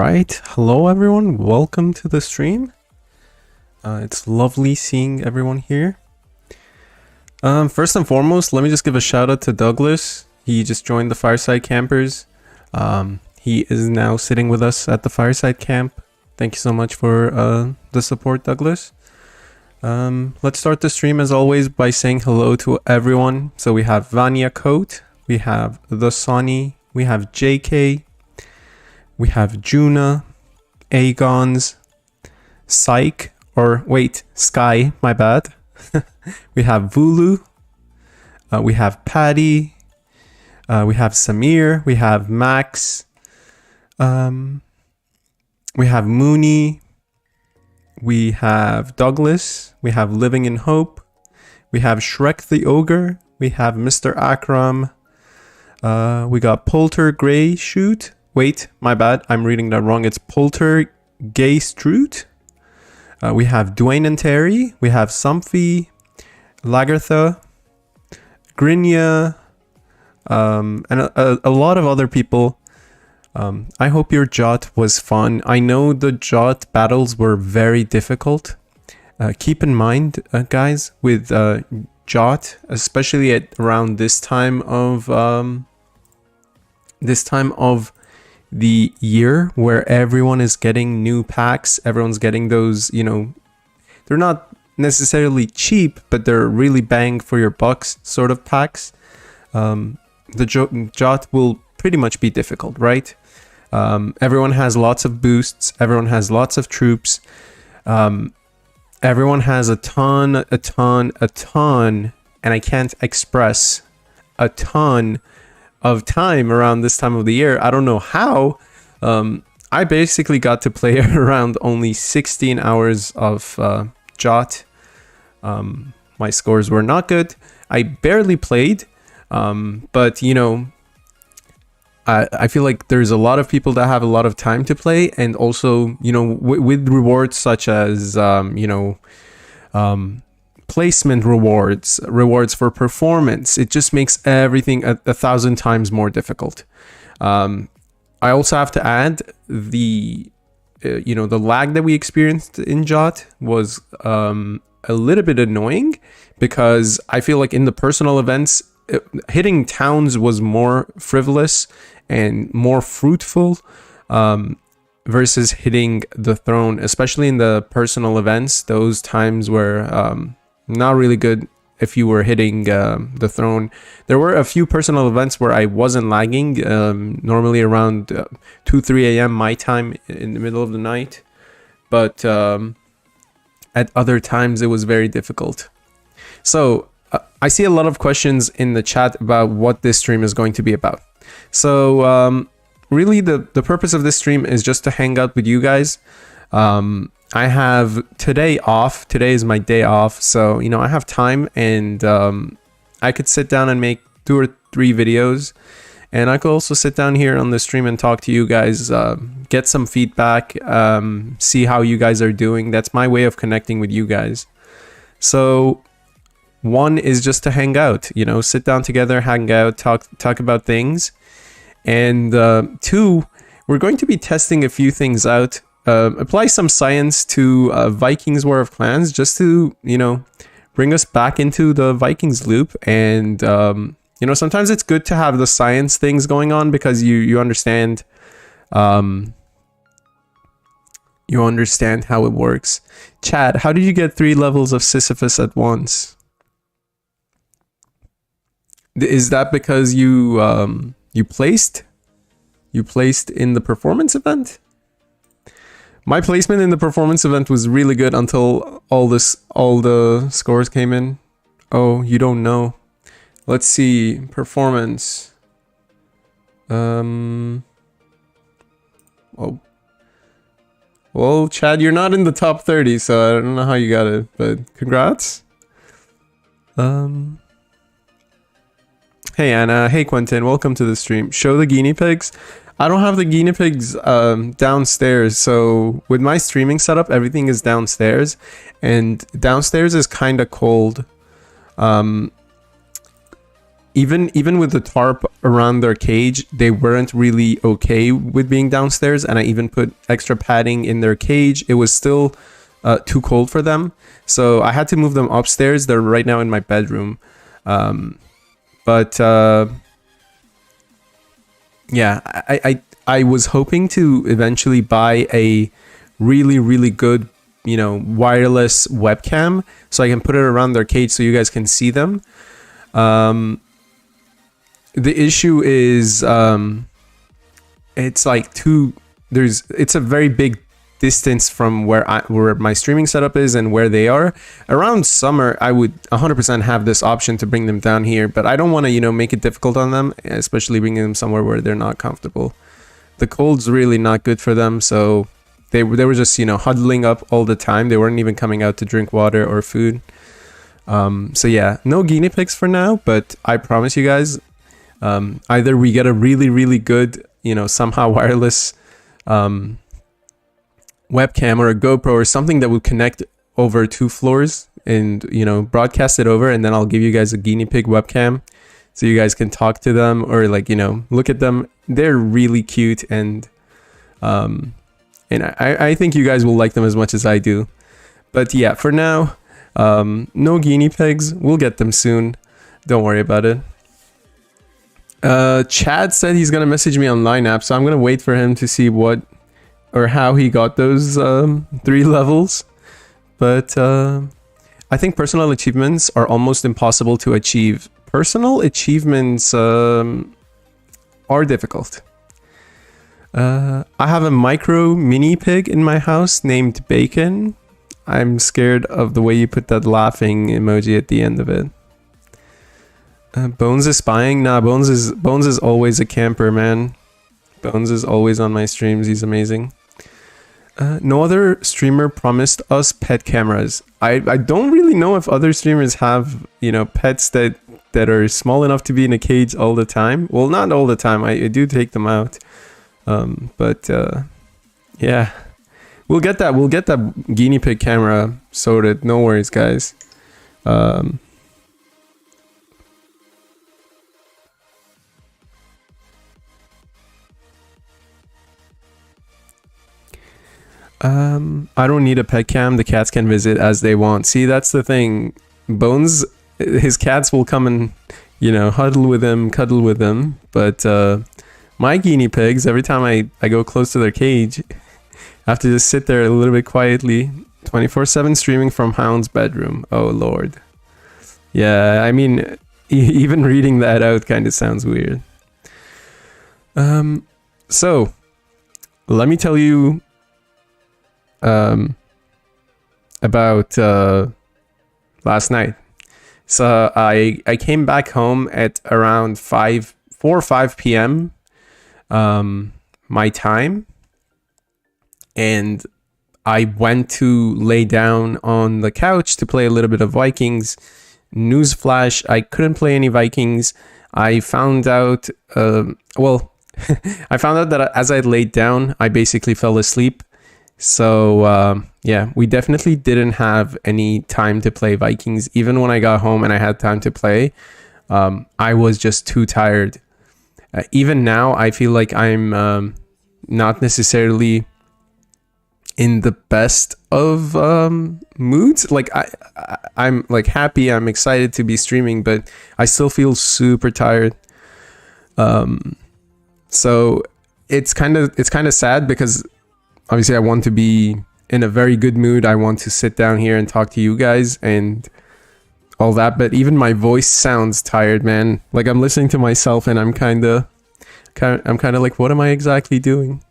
right, hello everyone, welcome to the stream. It's lovely seeing everyone here. First and foremost, let me just give a shout out to Douglas. He just joined the Fireside Campers. He is now sitting with us at the Fireside Camp. Thank you so much for the support, Douglas. Let's start the stream as always by saying hello to everyone. So we have Vanya Coat, we have The Sonny, we have JK, we have Juna, Agons, Psych, Sky, my bad. We have Vulu, we have Patty, we have Samir, we have Max, we have Mooney, we have Douglas, we have Living in Hope, we have Shrek the Ogre, we have Mr. Akram, we got Polter Gray Shoot. Wait, my bad, I'm reading that wrong. It's Polter Gay Stroot. We have Dwayne and Terry, we have Sumphy, Lagertha, Grinya, and a lot of other people. I hope your Jot was fun. I know the Jot battles were very difficult. Keep in mind, guys, with Jot, especially at around this time of the year where everyone is getting new packs, everyone's getting those, you know, they're not necessarily cheap, but they're really bang for your bucks sort of packs. The Jot will pretty much be difficult, right? Everyone has lots of boosts, everyone has lots of troops, everyone has a ton, and I can't express a ton of time around this time of the year. I don't know how. I basically got to play around only 16 hours of Jot. My scores were not good. I barely played, but you know, I feel like there's a lot of people that have a lot of time to play, and also, you know, with rewards such as placement rewards for performance, it just makes everything a 1,000 times more difficult. I also have to add the lag that we experienced in Jot was a little bit annoying, because I feel like in the personal events, hitting towns was more frivolous and more fruitful versus hitting the throne, especially in the personal events. Those times were not really good if you were hitting the throne. There were a few personal events where I wasn't lagging, normally around 2-3 a.m. my time in the middle of the night, but at other times it was very difficult. So I see a lot of questions in the chat about what this stream is going to be about. So really the purpose of this stream is just to hang out with you guys. I have today off. Today is my day off, so you know, I have time, and I could sit down and make 2 or 3 videos, and I could also sit down here on the stream and talk to you guys, get some feedback, see how you guys are doing. That's my way of connecting with you guys. So 1 is just to hang out, you know, sit down together, hang out, talk about things, and 2, we're going to be testing a few things out. Apply some science to Vikings War of Clans, just to, you know, bring us back into the Vikings loop. And you know, sometimes it's good to have the science things going on, because you understand how it works. Chad, how did you get 3 levels of Sisyphus at once? Is that because you placed in the performance event? My placement in the performance event was really good until all the scores came in. Oh, you don't know. Let's see. Performance. Oh. Well, Chad, you're not in the top 30, so I don't know how you got it, but congrats. Hey Anna, hey Quentin, welcome to the stream. Show the guinea pigs. I don't have the guinea pigs downstairs, so with my streaming setup, everything is downstairs, and downstairs is kind of cold. even with the tarp around their cage, they weren't really okay with being downstairs, and I even put extra padding in their cage. It was still too cold for them, so I had to move them upstairs. They're right now in my bedroom. But yeah, I was hoping to eventually buy a really good, you know, wireless webcam so I can put it around their cage so you guys can see them. The issue is it's like it's a very big distance from where my streaming setup is and where they are. Around summer, I would 100% have this option to bring them down here, but I don't want to, you know, make it difficult on them, especially bringing them somewhere where they're not comfortable. The cold's really not good for them, so they were just, you know, huddling up all the time. They weren't even coming out to drink water or food. So yeah, no guinea pigs for now, but I promise you guys, either we get a really good, you know, somehow wireless webcam or a GoPro or something that would connect over 2 floors and, you know, broadcast it over, and then I'll give you guys a guinea pig webcam so you guys can talk to them or, like, you know, look at them. They're really cute, and I think you guys will like them as much as I do. But yeah, for now, no guinea pigs. We'll get them soon. Don't worry about it. Chad said he's gonna message me on Line App, so I'm gonna wait for him to see what or how he got those 3 levels. But I think personal achievements are almost impossible to achieve. Personal achievements are difficult. I have a micro mini pig in my house named Bacon. I'm scared of the way you put that laughing emoji at the end of it. Bones is spying? Nah, Bones is always a camper, man. Bones is always on my streams. He's amazing. No other streamer promised us pet cameras. I don't really know if other streamers have, you know, pets that are small enough to be in a cage all the time. Well, not all the time. I do take them out. But yeah, we'll get that guinea pig camera sorted. No worries, guys. I don't need a pet cam. The cats can visit as they want. See, that's the thing. Bones, his cats will come and, you know, huddle with him, cuddle with him. But my guinea pigs, every time I go close to their cage, I have to just sit there a little bit quietly, 24/7 streaming from Hound's bedroom. Oh, Lord. Yeah, I mean, even reading that out kind of sounds weird. So, let me tell you about last night. So I came back home at around 4 or 5 p.m. My time, and I went to lay down on the couch to play a little bit of Vikings. Newsflash, I couldn't play any Vikings. I found out I found out that as I laid down, I basically fell asleep. So yeah, we definitely didn't have any time to play Vikings. Even when I got home and I had time to play, I was just too tired. Even now, I feel like I'm not necessarily in the best of moods. Like I'm like happy, I'm excited to be streaming, but I still feel super tired. So it's kind of sad because obviously I want to be in a very good mood. I want to sit down here and talk to you guys and all that, but even my voice sounds tired, man. Like I'm listening to myself and I'm kind of like, what am I exactly doing?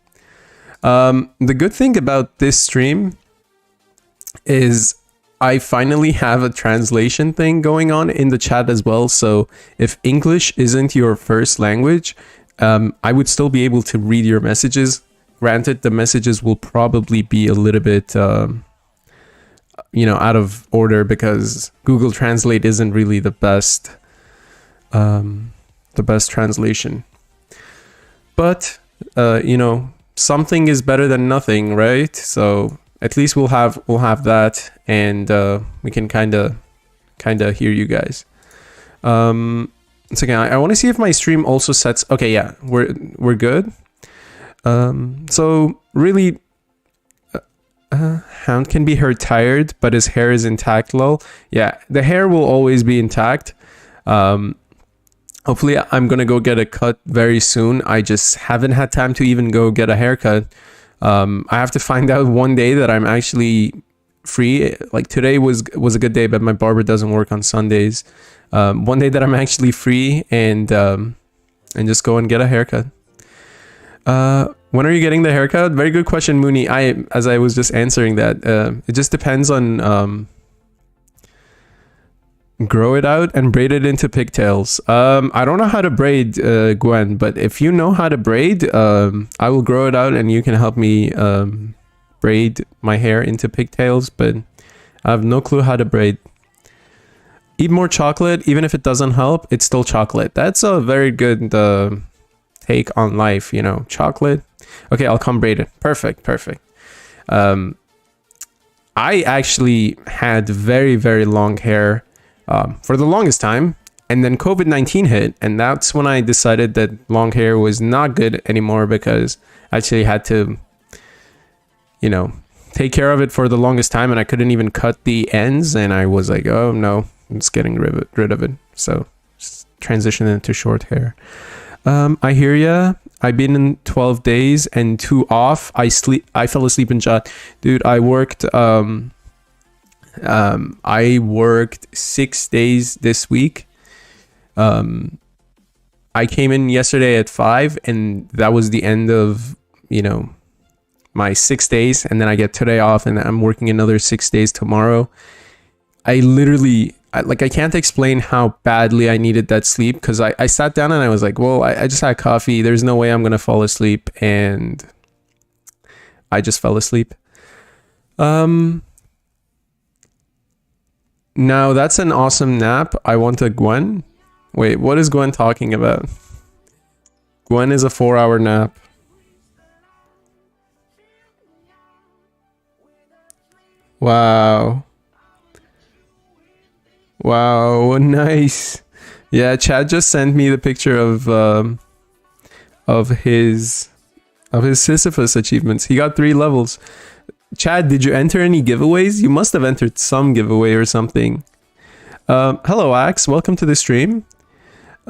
The good thing about this stream is I finally have a translation thing going on in the chat as well. So if English isn't your first language, I would still be able to read your messages. Granted, the messages will probably be a little bit, out of order because Google Translate isn't really the best translation. But, something is better than nothing, right? So at least we'll have that, and we can kind of hear you guys. It's okay. I want to see if my stream also sets. Okay, yeah, we're good. So really, Hound can be heard tired, but his hair is intact. Lol. Yeah, the hair will always be intact. Hopefully, I'm gonna go get a cut very soon. I just haven't had time to even go get a haircut. I have to find out one day that I'm actually free. Like today was a good day, but my barber doesn't work on Sundays. One day that I'm actually free and just go and get a haircut. When are you getting the haircut? Very good question, Mooney. As I was just answering that, it just depends on grow it out and braid it into pigtails. I don't know how to braid, Gwen, but if you know how to braid, I will grow it out and you can help me braid my hair into pigtails, but I have no clue how to braid. Eat more chocolate, even if it doesn't help, it's still chocolate. That's a very good take on life, you know, chocolate. Okay, I'll come braid it. Perfect. I actually had very, very long hair for the longest time, and then COVID-19 hit, and that's when I decided that long hair was not good anymore because I actually had to, you know, take care of it for the longest time, and I couldn't even cut the ends, and I was like, oh no, I'm just getting rid of it. So just transition into short hair. I hear ya. I've been in 12 days and 2 off. I fell asleep in chat. Dude, I worked 6 days this week. I came in yesterday at 5 and that was the end of, you know, my 6 days, and then I get today off and I'm working another 6 days tomorrow. I can't explain how badly I needed that sleep, because I sat down and I was like, well, I just had coffee. There's no way I'm going to fall asleep. And I just fell asleep. Now that's an awesome nap. I want a Gwen. Wait, what is Gwen talking about? Gwen is a 4-hour nap. Wow. Wow, nice. Yeah, Chad just sent me the picture of his Sisyphus achievements. He got 3 levels. Chad, did you enter any giveaways? You must have entered some giveaway or something. Hello, Axe. Welcome to the stream.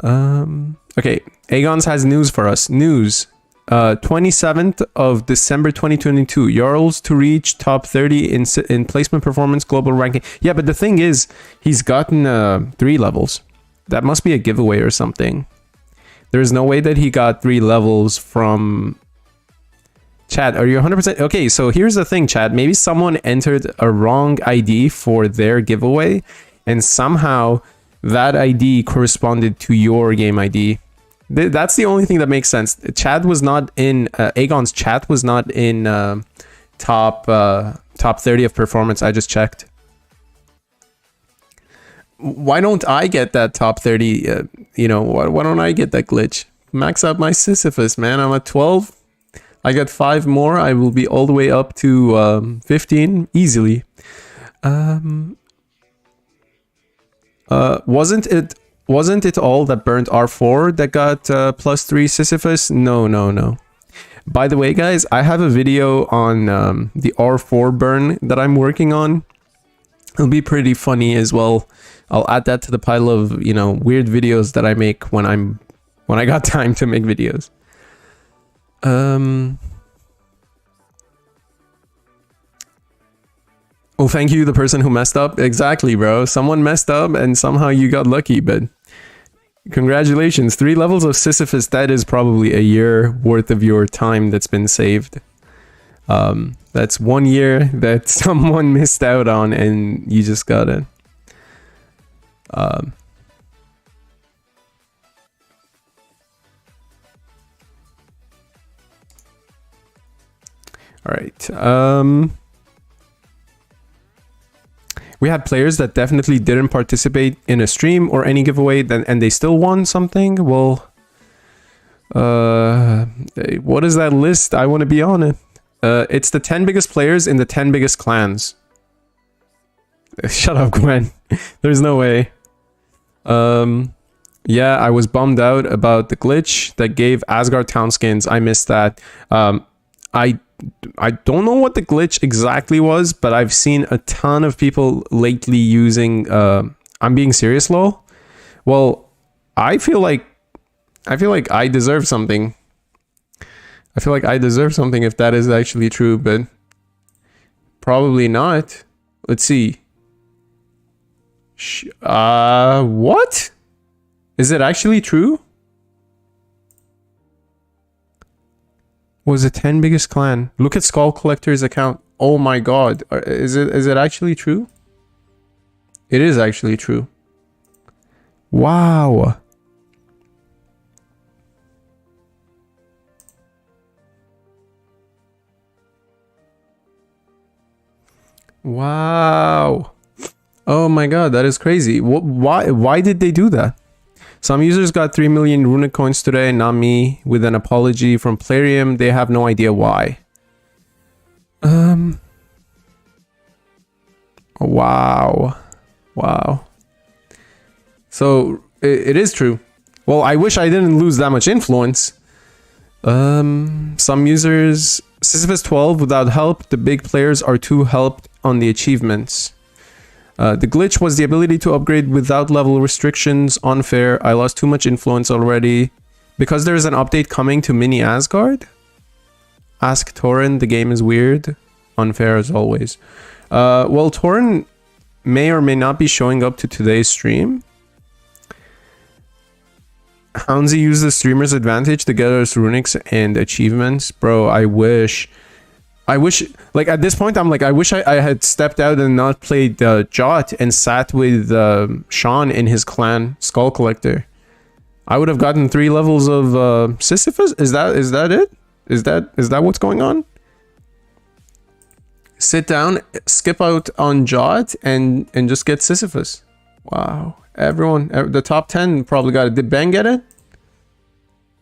Okay, Aegon's has news for us. News. 27th of December 2022. Jarls to reach top 30 in placement performance global ranking. Yeah, but the thing is, he's gotten 3 levels. That must be a giveaway or something. There's no way that he got 3 levels from... Chad, are you 100%? Okay, so here's the thing, Chad. Maybe someone entered a wrong ID for their giveaway, and somehow that ID corresponded to your game ID. That's the only thing that makes sense. Chad was not in Aegon's chat was not in top 30 of performance. I just checked. Why don't I get that top 30? You know, why don't I get that glitch? Max out my Sisyphus, man. I'm at 12. I got 5 more. I will be all the way up to 15 easily. Wasn't it all that burnt R4 that got +3 Sisyphus? No. By the way, guys, I have a video on the R4 burn that I'm working on. It'll be pretty funny as well. I'll add that to the pile of, you know, weird videos that I make when I got time to make videos. Oh, thank you, the person who messed up. Exactly, bro. Someone messed up and somehow you got lucky, but congratulations. 3 levels of Sisyphus. That is probably a year worth of your time that's been saved. That's 1 year that someone missed out on and you just got it. All right. We had players that definitely didn't participate in a stream or any giveaway, and they still won something. Well, what is that list? I want to be on it. It's the 10 biggest players in the 10 biggest clans. Shut up, Gwen. There's no way. Yeah, I was bummed out about the glitch that gave Asgard town skins. I missed that. I I don't know what the glitch exactly was, but I've seen a ton of people lately using I'm being serious lol. Well, I feel like I deserve something. I feel like I deserve something if that is actually true, but probably not. Let's see. What? Is it actually true? Was it 10 biggest clan? Look at Skull Collector's account. Oh my god. Is it actually true? It is actually true. Wow. Wow. Oh my god, that is crazy. Why did they do that? Some users got 3 million runic coins today, not me. With an apology from Plarium, they have no idea why. Wow. Wow. So, it is true. Well, I wish I didn't lose that much influence. Some users... Sisyphus 12 without help. The big players are too helped on the achievements. The glitch was the ability to upgrade without level restrictions. Unfair. I lost too much influence already. Because there is an update coming to Mini Asgard? Ask Torin. The game is weird. Unfair as always. Well, Torin may or may not be showing up to today's stream. Houndsy used the streamer's advantage to get us runics and achievements. Bro, I wish, like at this point, I'm like, I wish I had stepped out and not played Jot and sat with Sean in his clan, Skull Collector. I would have gotten 3 levels of Sisyphus. Is that it? Is that what's going on? Sit down, skip out on Jot, and just get Sisyphus. Wow. Everyone, the top 10 probably got it. Did Ben get it?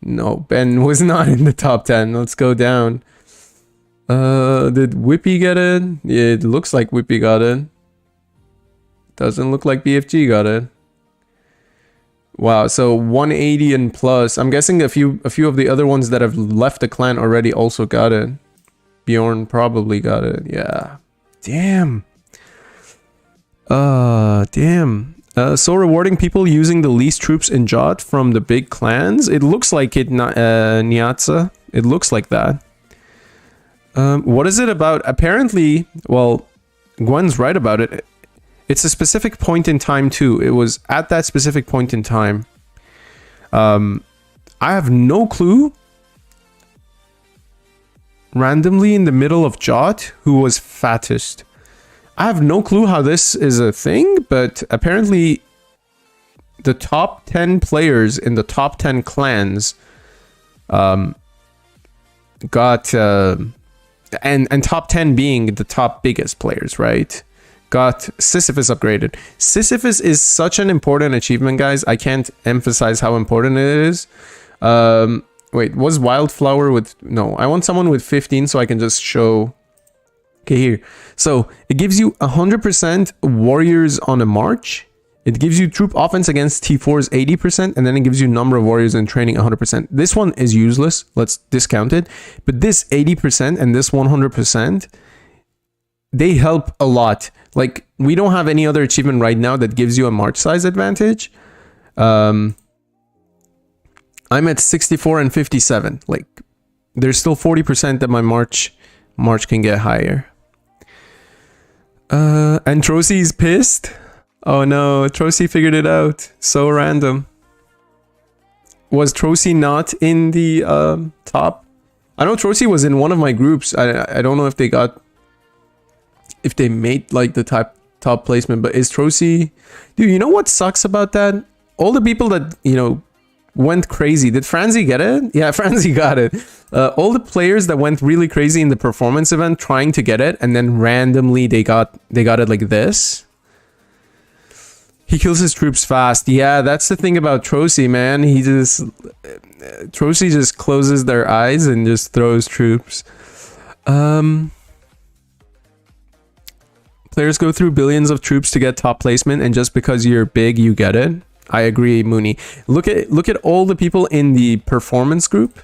No, Ben was not in the top 10. Let's go down. Did Whippy get it? Yeah, it looks like Whippy got it. Doesn't look like BFG got it. Wow, so 180 and plus. I'm guessing a few of the other ones that have left the clan already also got it. Bjorn probably got it. Yeah. Damn. Damn. So rewarding people using the least troops in Jot from the big clans. It looks like it, Nyatsa. It looks like that. What is it about? Apparently, well, Gwen's right about it. It's a specific point in time too. It was at that specific point in time. I have no clue. Randomly in the middle of Jot, who was fattest. I have no clue how this is a thing, but apparently the top 10 players in the top 10 clans got and top 10 being the top biggest players, right? Got Sisyphus upgraded. Sisyphus is such an important achievement, guys. I can't emphasize how important it is. Wait, was Wildflower with... No, I want someone with 15 so I can just show... Okay, here. So, it gives you 100% warriors on a march. It gives you troop offense against T4's 80%, and then it gives you number of warriors in training 100%. This one is useless. Let's discount it. But this 80% and this 100%, they help a lot. Like, we don't have any other achievement right now that gives you a march size advantage. I'm at 64 and 57. Like, there's still 40% that my march can get higher. And Trocy's pissed. Oh no, Trocy figured it out. So random. Was Trocy not in the top? I know Trocy was in one of my groups. I don't know if they got... If they made like the top placement, but is Trocy... Dude, you know what sucks about that? All the people that, you know, went crazy. Did Franzi get it? Yeah, Franzi got it. All the players that went really crazy in the performance event trying to get it, and then randomly they got it like this. He kills his troops fast. Yeah, that's the thing about Trocy, man. Trocy just closes their eyes and just throws troops. Players go through billions of troops to get top placement, and just because you're big, you get it. I agree, Mooney. Look at all the people in the performance group.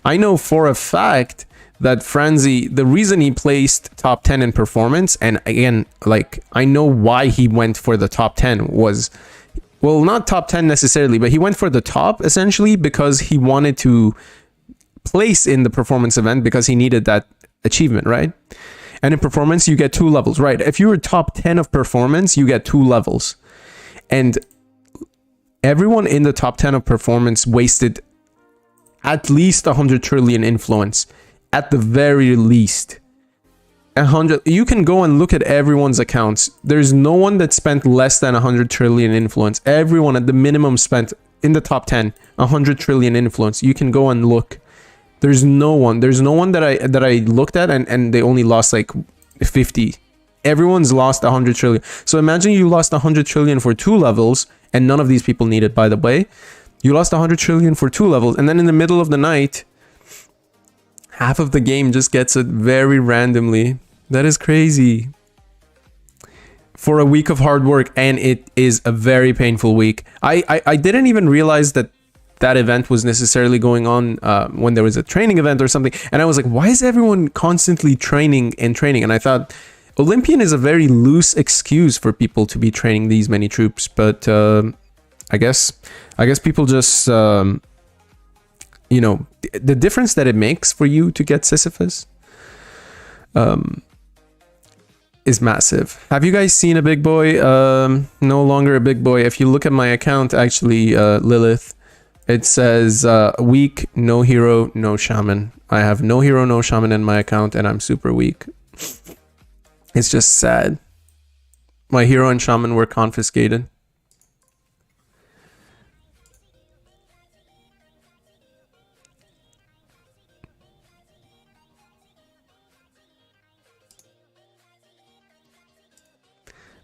I know for a fact that Franzi, the reason he placed top 10 in performance, and again, like, I know why he went for the top 10 was, well, not top 10 necessarily, but he went for the top essentially because he wanted to place in the performance event because he needed that achievement, right? And in performance, you get 2 levels, right? If you were top 10 of performance, you get 2 levels. And everyone in the top 10 of performance wasted at least 100 trillion influence. At the very least. 100. You can go and look at everyone's accounts. There's no one that spent less than 100 trillion influence. Everyone at the minimum spent, in the top 10, 100 trillion influence. You can go and look. There's no one that I looked at and they only lost like 50. Everyone's lost 100 trillion. So imagine you lost 100 trillion for 2 levels, and none of these people need it, by the way. You lost 100 trillion for 2 levels, and then in the middle of the night, half of the game just gets it very randomly. That is crazy. For a week of hard work, and it is a very painful week. I didn't even realize that event was necessarily going on when there was a training event or something. And I was like, why is everyone constantly training? And I thought Olympian is a very loose excuse for people to be training these many troops. But I guess people just... you know, the difference that it makes for you to get Sisyphus is massive. Have you guys seen a big boy? No longer a big boy. If you look at my account, actually, Lilith, it says weak, no hero, no shaman. I have no hero, no shaman in my account, and I'm super weak. It's just sad. My hero and shaman were confiscated.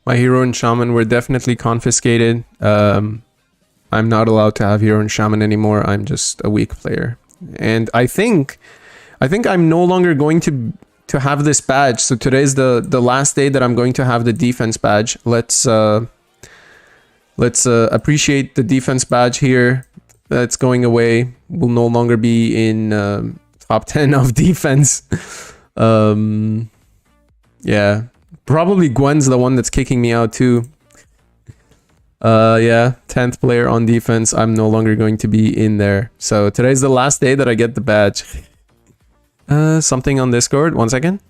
My hero and shaman were definitely confiscated. I'm not allowed to have hero and shaman anymore. I'm just a weak player. And I think I'm no longer going to have this badge. So today's the last day that I'm going to have the defense badge. Let's appreciate the defense badge here. That's going away. Will no longer be in top 10 of defense. Yeah. Probably Gwen's the one that's kicking me out too. Yeah, 10th player on defense. I'm no longer going to be in there. So today's the last day that I get the badge. Something on Discord. 1 second.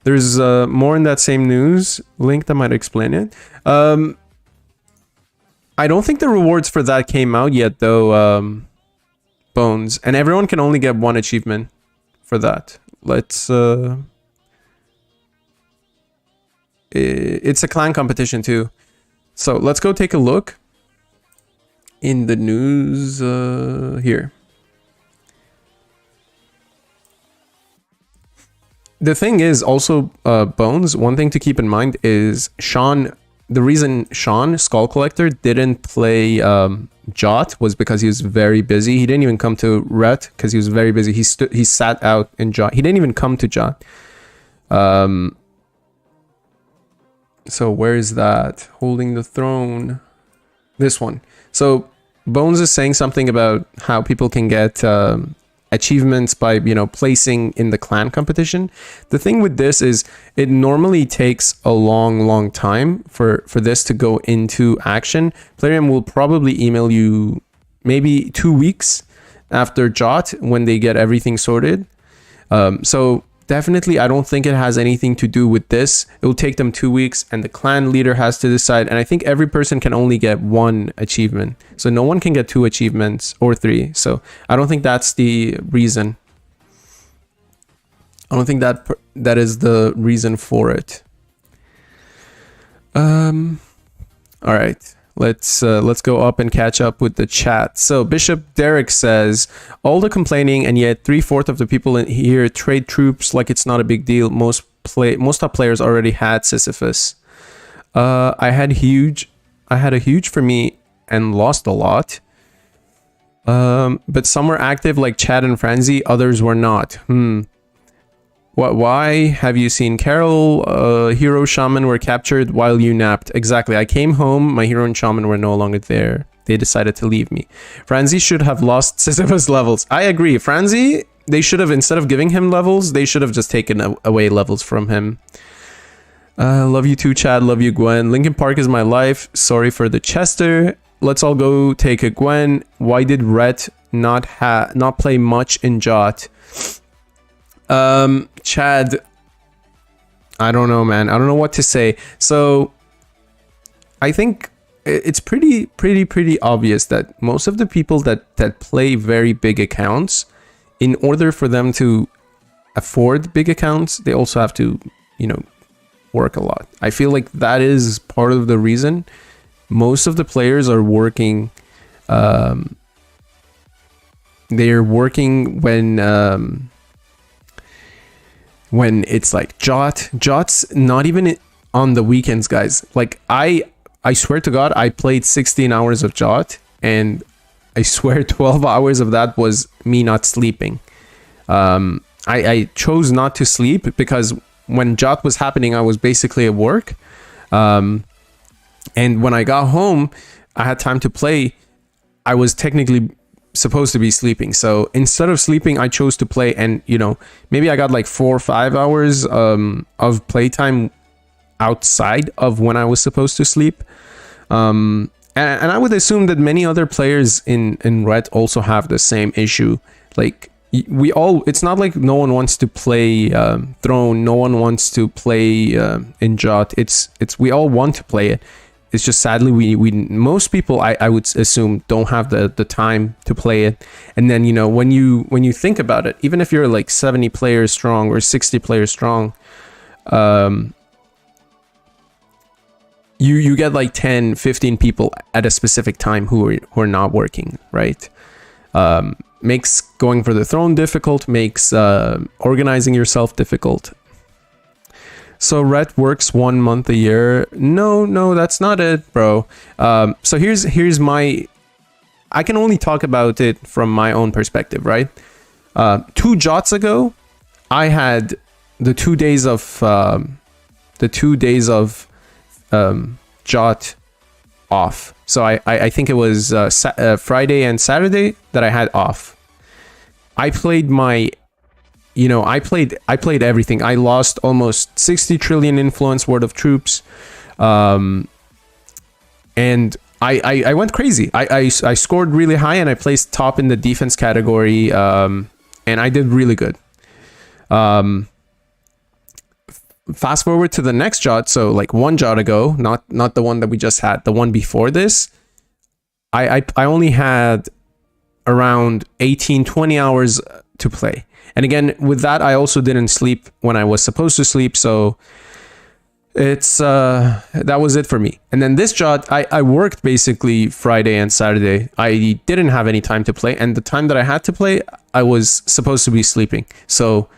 There's more in that same news link that might explain it. I don't think the rewards for that came out yet though, Bones. And everyone can only get 1 achievement for that. Let's... It's a clan competition too. So let's go take a look in the news here. The thing is also, Bones, one thing to keep in mind is Sean, the reason Sean, Skull Collector, didn't play Jot was because he was very busy. He didn't even come to Ret because he was very busy. He sat out in Jot. He didn't even come to Jot. So where is that? Holding the throne. This one. So Bones is saying something about how people can get achievements by, you know, placing in the clan competition. The thing with this is it normally takes a long time for this to go into action. Plarium will probably email you maybe 2 weeks after Jot when they get everything sorted. So definitely, I don't think it has anything to do with this. It will take them 2 weeks and the clan leader has to decide. And I think every person can only get 1 achievement. So no one can get 2 achievements or 3. So I don't think that's the reason. I don't think that is the reason for it. All right. Let's go up and catch up with the chat. So Bishop Derek says, all the complaining and yet 3/4 of the people in here trade troops like it's not a big deal. Most top players already had Sisyphus. I had a huge for me and lost a lot. But some were active like Chad and Franzi, others were not. Why have you seen Carol? Hero shaman were captured while you napped. Exactly. I came home. My hero and shaman were no longer there. They decided to leave me. Franzi should have lost Sisyphus levels. I agree. Franzi, they should have, instead of giving him levels, they should have just taken away levels from him. Love you too, Chad. Love you, Gwen. Linkin Park is my life. Sorry for the Chester. Let's all go take a Gwen. Why did Rhett not play much in Jot? Chad, I don't know, man. I don't know what to say. So I think it's pretty obvious that most of the people that play very big accounts, in order for them to afford big accounts, they also have to, work a lot. I feel like that is part of the reason most of the players are working. They're working when it's like Jot's not even on the weekends, guys. Like I swear to God, I played 16 hours of Jot, and I swear 12 hours of that was me not sleeping. I chose not to sleep because when Jot was happening, I was basically at work. And when I got home, I had time to play. I was technically supposed to be sleeping. So instead of sleeping, I chose to play. And, maybe I got like 4 or 5 hours of playtime outside of when I was supposed to sleep. And I would assume that many other players in Red also have the same issue. Like it's not like no one wants to play Throne, no one wants to play in Jot. It's we all want to play it. It's just sadly we most people I would assume don't have the time to play it. And then when you think about it, even if you're like 70 players strong or 60 players strong, you get like 10, 15 people at a specific time who are not working, right? Makes going for the throne difficult, makes organizing yourself difficult. So Ret works 1 month a year. No, that's not it, bro. So here's my... I can only talk about it from my own perspective, right? 2 Jots ago, I had the 2 days of Jot off. So I think it was Friday and Saturday that I had off. I played I played everything. I lost almost 60 trillion influence worth of troops. And I went crazy. I scored really high and I placed top in the defense category. And I did really good. Fast forward to the next Jot. So like 1 Jot ago, not the one that we just had, the one before this, I only had around 18-20 hours to play. And again, with that, I also didn't sleep when I was supposed to sleep. So it's that was it for me. And then this Jot, I worked basically Friday and Saturday. I didn't have any time to play. And the time that I had to play, I was supposed to be sleeping. So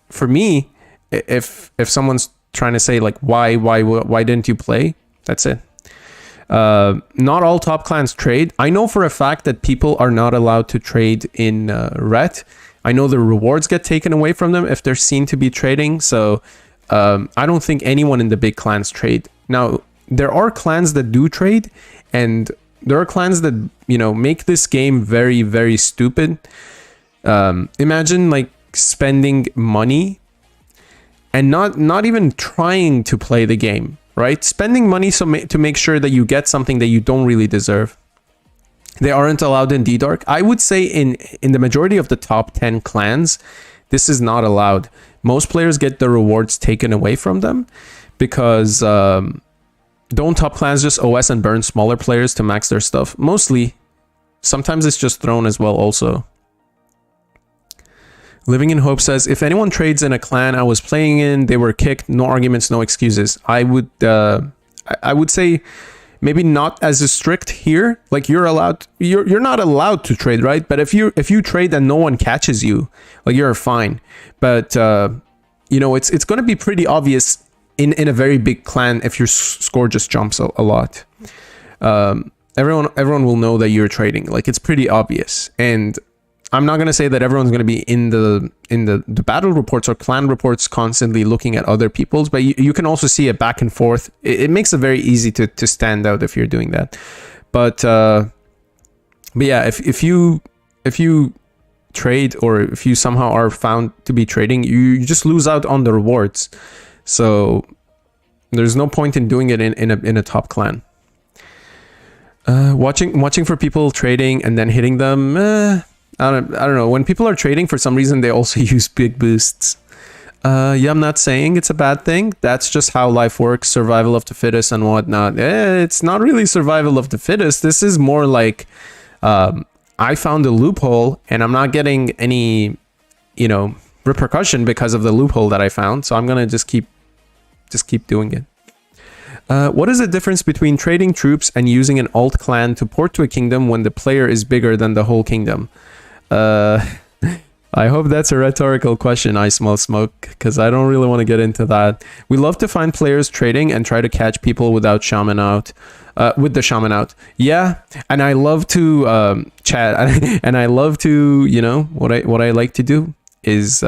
for me, if someone's trying to say like, why didn't you play? That's it. Not all top clans trade. I know for a fact that people are not allowed to trade in Ret. I know the rewards get taken away from them if they're seen to be trading. So I don't think anyone in the big clans trade. Now, there are clans that do trade, and there are clans that, make this game very, very stupid. Imagine like spending money and not even trying to play the game. Right? Spending money to make sure that you get something that you don't really deserve. They aren't allowed in D-Dark. I would say in the majority of the top 10 clans, this is not allowed. Most players get the rewards taken away from them because don't top clans just OS and burn smaller players to max their stuff? Mostly. Sometimes it's just thrown as well also. Living in Hope says, if anyone trades in a clan I was playing in, they were kicked, no arguments, no excuses. I would say maybe not as strict here. Like you're not allowed to trade, right? But if you trade and no one catches you, like you're fine. But it's going to be pretty obvious in a very big clan if your score just jumps a lot. Everyone will know that you're trading. Like it's pretty obvious. And I'm not going to say that everyone's going to be in the battle reports or clan reports constantly looking at other people's, but you can also see it back and forth. It makes it very easy to stand out if you're doing that. But yeah, if you trade, or if you somehow are found to be trading, you just lose out on the rewards. So there's no point in doing it in a top clan. Watching for people trading and then hitting them. I don't know. When people are trading, for some reason, they also use big boosts. Yeah, I'm not saying it's a bad thing. That's just how life works, survival of the fittest and whatnot. It's not really survival of the fittest. This is more like, I found a loophole and I'm not getting any, repercussion because of the loophole that I found. So I'm going to just keep doing it. What is the difference between trading troops and using an alt clan to port to a kingdom when the player is bigger than the whole kingdom? I hope that's a rhetorical question, I smell smoke, because I don't really want to get into that. We love to find players trading and try to catch people without shaman out. With the shaman out. Yeah, and I love to chat, and I love to, what I like to do is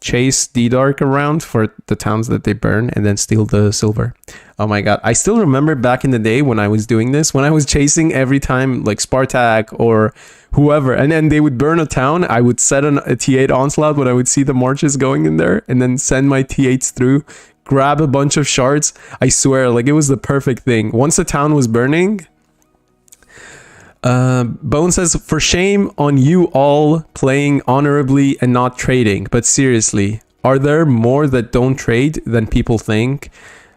chase D-Dark around for the towns that they burn and then steal the silver. Oh my god, I still remember back in the day when I was doing this, when I was chasing every time like Spartak or whoever, and then they would burn a town. I would set a T8 onslaught when I would see the marches going in there, and then send my T8s through, grab a bunch of shards. I swear, like, it was the perfect thing. Once the town was burning, Bone says, for shame on you all playing honorably and not trading. But seriously, are there more that don't trade than people think?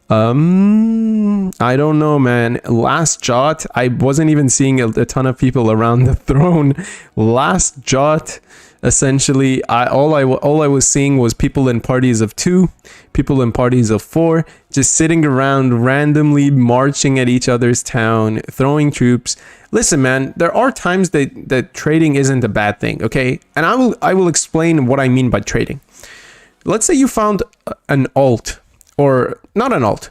I don't know, man. Last Jot, I wasn't even seeing a ton of people around the throne. Last Jot, essentially, all I was seeing was people in parties of 2, people in parties of 4, just sitting around randomly marching at each other's town, throwing troops. Listen, man, there are times that trading isn't a bad thing, okay? And I will explain what I mean by trading. Let's say you found an alt, or not an alt.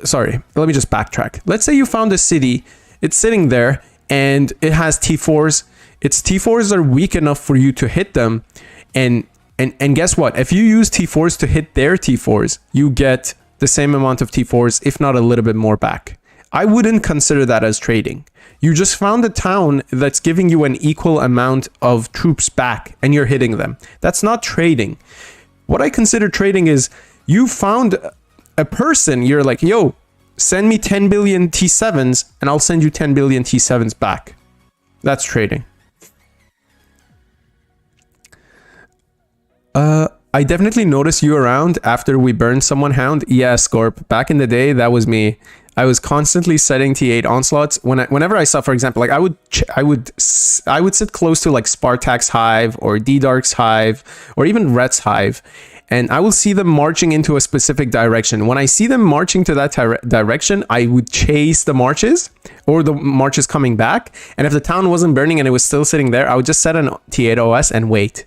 Sorry, let me just backtrack. Let's say you found a city, it's sitting there, and it has T4s. Its T4s are weak enough for you to hit them, and guess what? If you use T4s to hit their T4s, you get the same amount of T4s, if not a little bit more back. I wouldn't consider that as trading. You just found a town that's giving you an equal amount of troops back, and you're hitting them. That's not trading. What I consider trading is you found a person, you're like, yo, send me 10 billion T7s, and I'll send you 10 billion T7s back. That's trading. I definitely noticed you around after we burned someone, Hound. Yeah, Scorp. Back in the day, that was me. I was constantly setting T8 onslaughts. Whenever I saw, for example, like I would sit close to like Spartak's hive or D-Dark's hive or even Ret's hive, and I will see them marching into a specific direction. When I see them marching to that direction, I would chase the marches or the marches coming back. And if the town wasn't burning and it was still sitting there, I would just set an T8 OS and wait.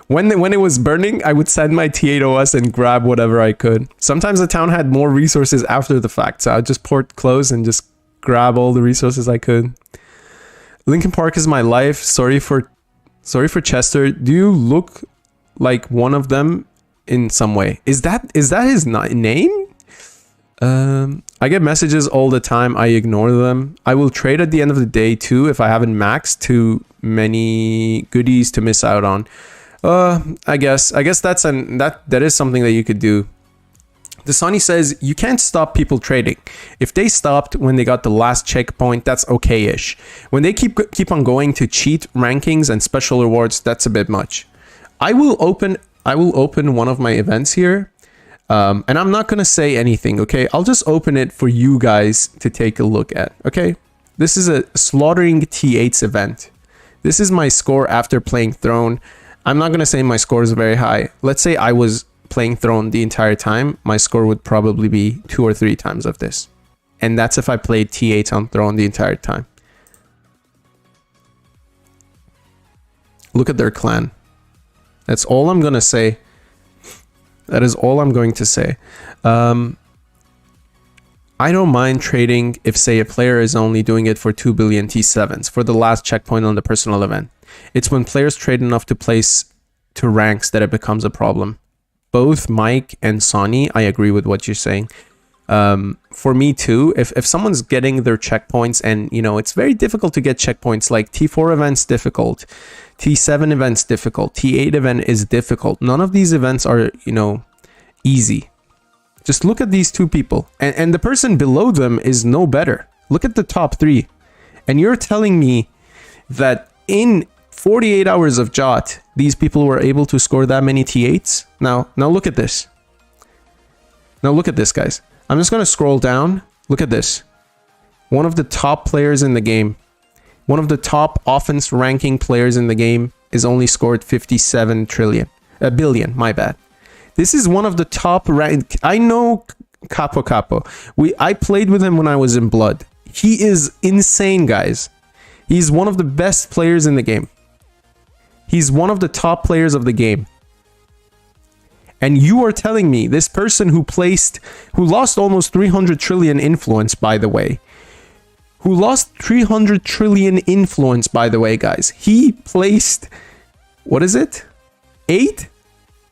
When it was burning, I would send my T8 OS and grab whatever I could. Sometimes the town had more resources after the fact, so I'd just port close and just grab all the resources I could. Linkin Park is my life. Sorry for Chester. Do you look like one of them in some way? Is that his name? I get messages all the time. I ignore them. I will trade at the end of the day too if I haven't maxed too many goodies to miss out on. I guess that is something that you could do. Dasani says you can't stop people trading. If they stopped when they got the last checkpoint, that's okay-ish. When they keep on going to cheat rankings and special rewards, that's a bit much. I will open one of my events here, and I'm not gonna say anything. Okay, I'll just open it for you guys to take a look at. Okay, this is a slaughtering T8s event. This is my score after playing Throne. I'm not going to say my score is very high. Let's say I was playing Throne the entire time. My score would probably be 2 or 3 times of this. And that's if I played T8 on Throne the entire time. Look at their clan. That's all I'm going to say. That is all I'm going to say. I don't mind trading if, say, a player is only doing it for 2 billion T7s for the last checkpoint on the personal event. It's when players trade enough to place to ranks that it becomes a problem. Both Mike and Sonny, I agree with what you're saying. For me too, if someone's getting their checkpoints, and you know, it's very difficult to get checkpoints, like T4 events difficult, T7 events difficult, T8 event is difficult. None of these events are, you know, easy. Just look at these two people, and the person below them is no better. Look at the top three, and you're telling me that in 48 hours of Jot, these people were able to score that many T8s? Now look at this. Now look at this, guys. I'm just going to scroll down. Look at this. One of the top players in the game, one of the top offense ranking players in the game is only scored 57 billion, my bad. This is one of the top rank. I know Capo. I played with him when I was in Blood. He is insane, guys. He's one of the best players in the game. He's one of the top players of the game. And you are telling me this person who lost almost 300 trillion influence, by the way. Who lost 300 trillion influence, by the way, guys. He placed, what is it? 8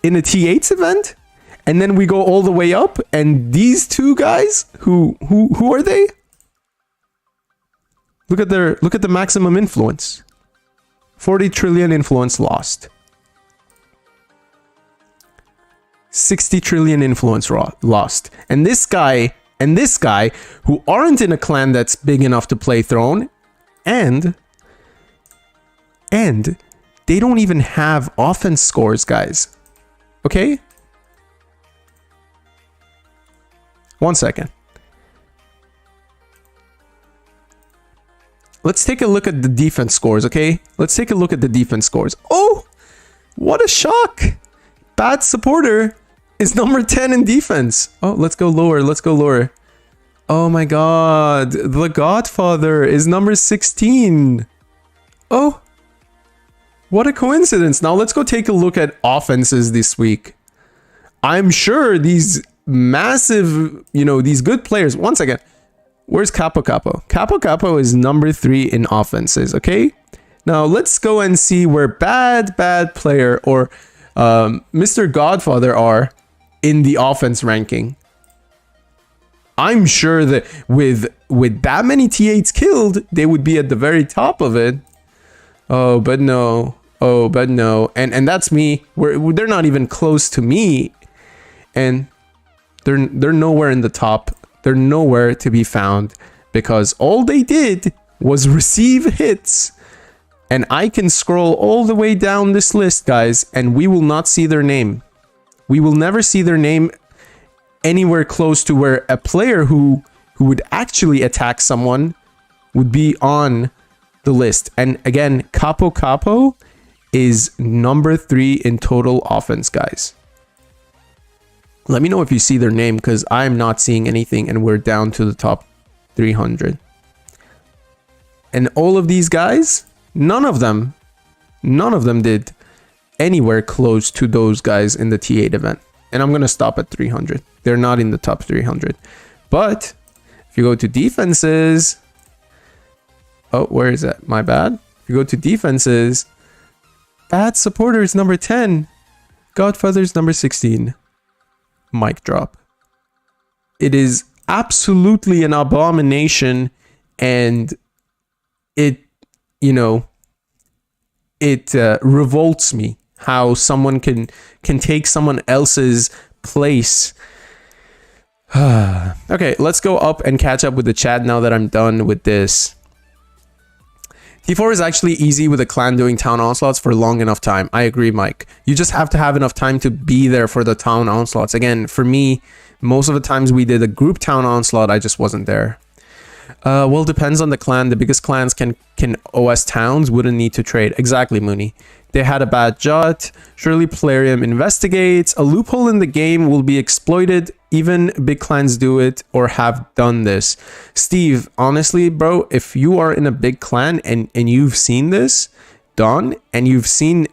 in a T8s event? And then we go all the way up, and these two guys, who are they? Look at the maximum influence. 40 trillion influence lost. 60 trillion influence lost. And this guy, who aren't in a clan that's big enough to play Throne, and they don't even have offense scores, guys. Okay? 1 second. Let's take a look at the defense scores, okay? Let's take a look at the defense scores. Oh, what a shock. Bad supporter is number 10 in defense. Oh, let's go lower. Let's go lower. Oh my god. The Godfather is number 16. Oh, what a coincidence. Now let's go take a look at offenses this week. I'm sure these massive, you know, these good players. 1 second. Where's Capo? Capo is number 3 in offenses, okay? Now let's go and see where bad player or Mr. Godfather are in the offense ranking. I'm sure that with that many T8s killed, they would be at the very top of it. Oh, but no. Oh, but no. And that's me. They're not even close to me. And they're nowhere in the top. They're nowhere to be found because all they did was receive hits. And I can scroll all the way down this list, guys, and we will not see their name. We will never see their name anywhere close to where a player who would actually attack someone would be on the list. And again, Capo is number 3 in total offense, guys. Let me know if you see their name, because I'm not seeing anything and we're down to the top 300. And all of these guys, none of them did anywhere close to those guys in the T8 event. And I'm going to stop at 300. They're not in the top 300. But if you go to defenses, oh, where is that? My bad. If you go to defenses, bad supporter is number 10. Godfather's number 16. Mic drop. It is absolutely an abomination, and it, you know, it revolts me how someone can take someone else's place. Okay, let's go up and catch up with the chat now that I'm done with this. T4 is actually easy with a clan doing town onslaughts for long enough time. I agree, Mike. You just have to have enough time to be there for the town onslaughts. Again, for me, most of the times we did a group town onslaught, I just wasn't there. Well, depends on the clan. The biggest clans can OS towns, wouldn't need to trade. Exactly, Mooney. They had a bad jot. Surely Plarium investigates. A loophole in the game will be exploited. Even big clans do it or have done this. Steve, honestly, bro, if you are in a big clan and you've seen this done and you've seen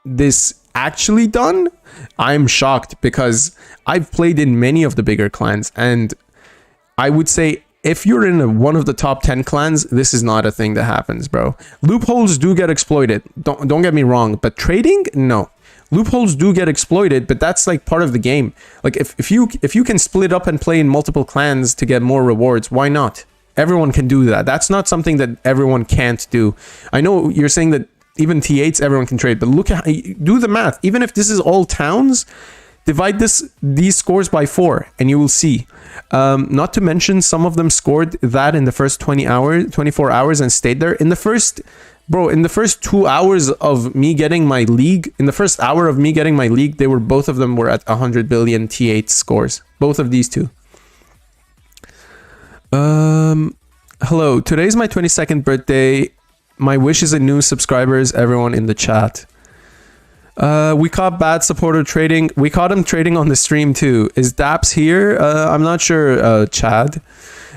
this actually done, I'm shocked because I've played in many of the bigger clans, and I would say if you're in one of the top 10 clans, this is not a thing that happens, bro. Loopholes do get exploited. Don't get me wrong, but trading, no. Loopholes do get exploited, but that's like part of the game. Like if you can split up and play in multiple clans to get more rewards, why not? Everyone can do that. That's not something that everyone can't do. I know you're saying that even T8s everyone can trade, but look at, do the math. Even if this is all towns, divide these scores by 4 and you will see. Not to mention some of them scored that in the first 24 hours and stayed there. In the first 2 hours of me getting my league, in the first hour of me getting my league, both of them were at 100 billion T8 scores. Both of these two. Hello, today's my 22nd birthday. My wish is a new subscribers, everyone in the chat. We caught bad supporter trading. We caught him trading on the stream too. Is Daps here? I'm not sure, Chad.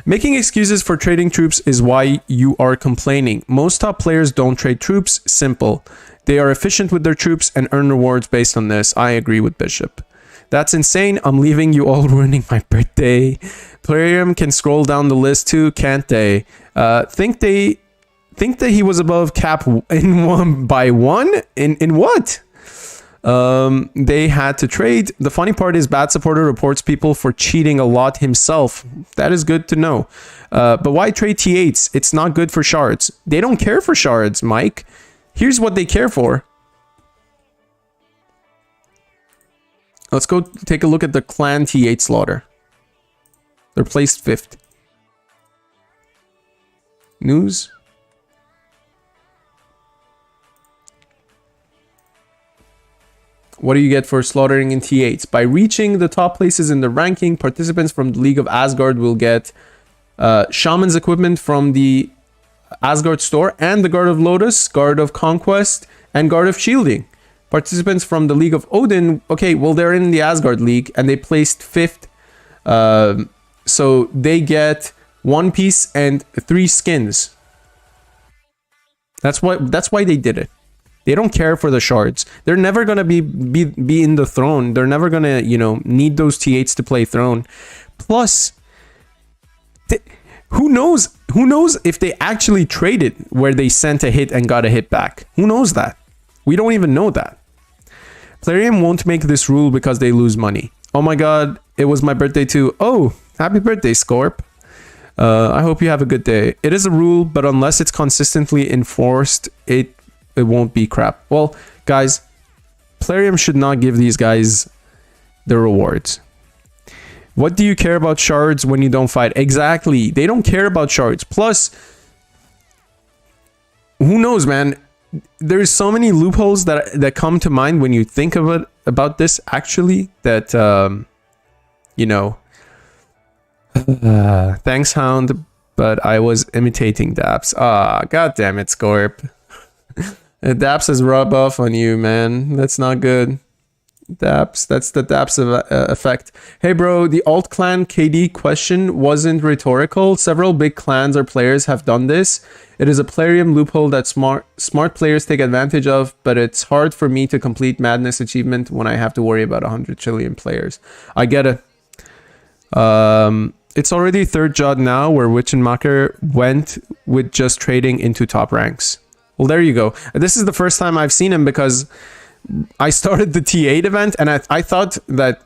Making excuses for trading troops is why you are complaining. Most top players don't trade troops. Simple. They are efficient with their troops and earn rewards based on this. I agree with Bishop. That's insane. I'm leaving you all ruining my birthday. Plarium can scroll down the list too, can't they? Think that he was above cap in 1 by 1? In what? They had to trade. The funny part is bad supporter reports people for cheating a lot himself. That is good to know. But why trade T8s? It's not good for shards. They don't care for shards, Mike. Here's what they care for. Let's go take a look at the clan T8 slaughter. They're placed 5th. News. What do you get for slaughtering in T8s? By reaching the top places in the ranking, participants from the League of Asgard will get Shaman's equipment from the Asgard store and the Guard of Lotus, Guard of Conquest, and Guard of Shielding. Participants from the League of Odin, okay, well, they're in the Asgard League and they placed 5th. So they get 1 piece and 3 skins. That's why they did it. They don't care for the shards. They're never gonna be in the throne. They're never gonna, need those T8s to play throne. Plus, who knows if they actually traded where they sent a hit and got a hit back? Who knows that? We don't even know that. Plarium won't make this rule because they lose money. Oh my god, it was my birthday too. Oh, happy birthday, Scorp. I hope you have a good day. It is a rule, but unless it's consistently enforced, it won't be crap. Well, guys, Plarium should not give these guys the rewards. What do you care about shards when you don't fight? Exactly. They don't care about shards. Plus, who knows, man? There's so many loopholes that come to mind when you think of it about this, actually, that, thanks, Hound, but I was imitating Daps. God damn it, Scorp. Daps has rub off on you, man. That's not good. Daps, that's the Daps effect. Hey bro, the alt clan KD question wasn't rhetorical. Several big clans or players have done this. It is a Plarium loophole that smart players take advantage of, but it's hard for me to complete Madness achievement when I have to worry about 100 trillion players. I get it. It's already 3rd job now where Witchenmacher went with just trading into top ranks. Well, there you go. This is the first time I've seen him because I started the T8 event and I thought that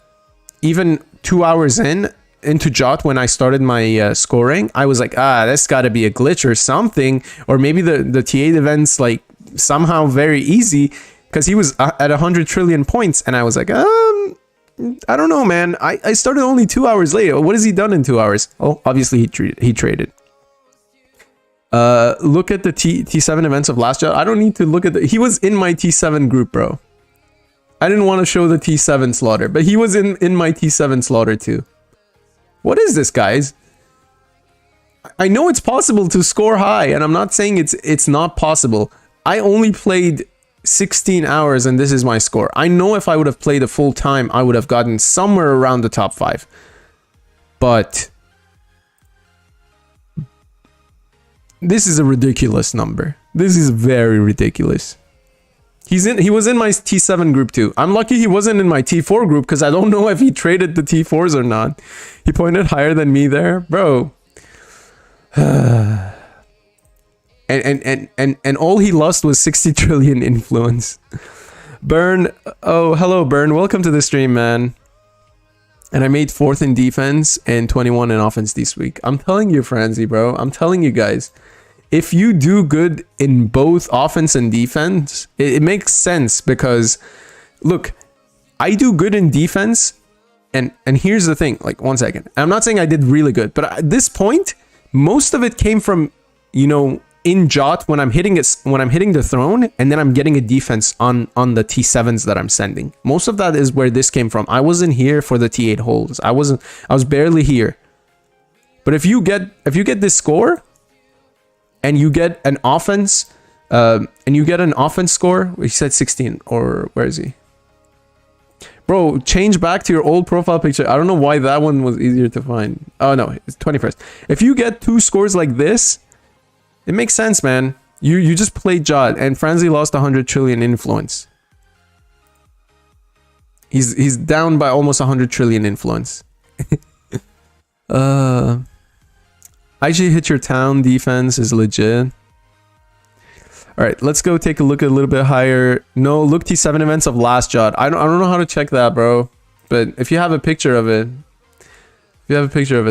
even 2 hours into Jot when I started my scoring, I was like, that's got to be a glitch or something. Or maybe the T8 event's like somehow very easy because he was at 100 trillion points. And I was like, I don't know, man. I started only 2 hours later. What has he done in 2 hours? Oh, obviously he traded. Look at the T7 events of last Jot. I don't need to look at he was in my T7 group, bro. I didn't want to show the T7 slaughter, but he was in my T7 slaughter too. What is this, guys? I know it's possible to score high, and I'm not saying it's not possible. I only played 16 hours and this is my score. I know if I would have played a full time, I would have gotten somewhere around the top 5. But this is a ridiculous number. This is very ridiculous. He was in my T7 group too. I'm lucky he wasn't in my T4 group because I don't know if he traded the T4s or not. He pointed higher than me there. Bro, And all he lost was 60 trillion influence. Burn, oh, hello, Burn. Welcome to the stream, man. And I made 4th in defense and 21 in offense this week. I'm telling you, Franzi, bro. I'm telling you guys. If you do good in both offense and defense, it makes sense because, look, I do good in defense, and here's the thing. Like, 1 second. I'm not saying I did really good, but at this point, most of it came from, you know, in Jot when I'm hitting it, when I'm hitting the throne, and then I'm getting a defense on the T7s that I'm sending. Most of that is where this came from. I wasn't here for the T8 holes. I was barely here. But if you get this score, and you get an offense, score. He said 16, or where is he? Bro, change back to your old profile picture. I don't know why that one was easier to find. Oh no, it's 21st. If you get 2 scores like this, it makes sense, man. You just played Jot, and Franzi lost 100 trillion influence. He's down by almost 100 trillion influence. Actually hit your town defense is legit. All right, let's go take a look at a little bit higher. No, look T7 events of last Jot. I don't know how to check that, bro. But if you have a picture of it,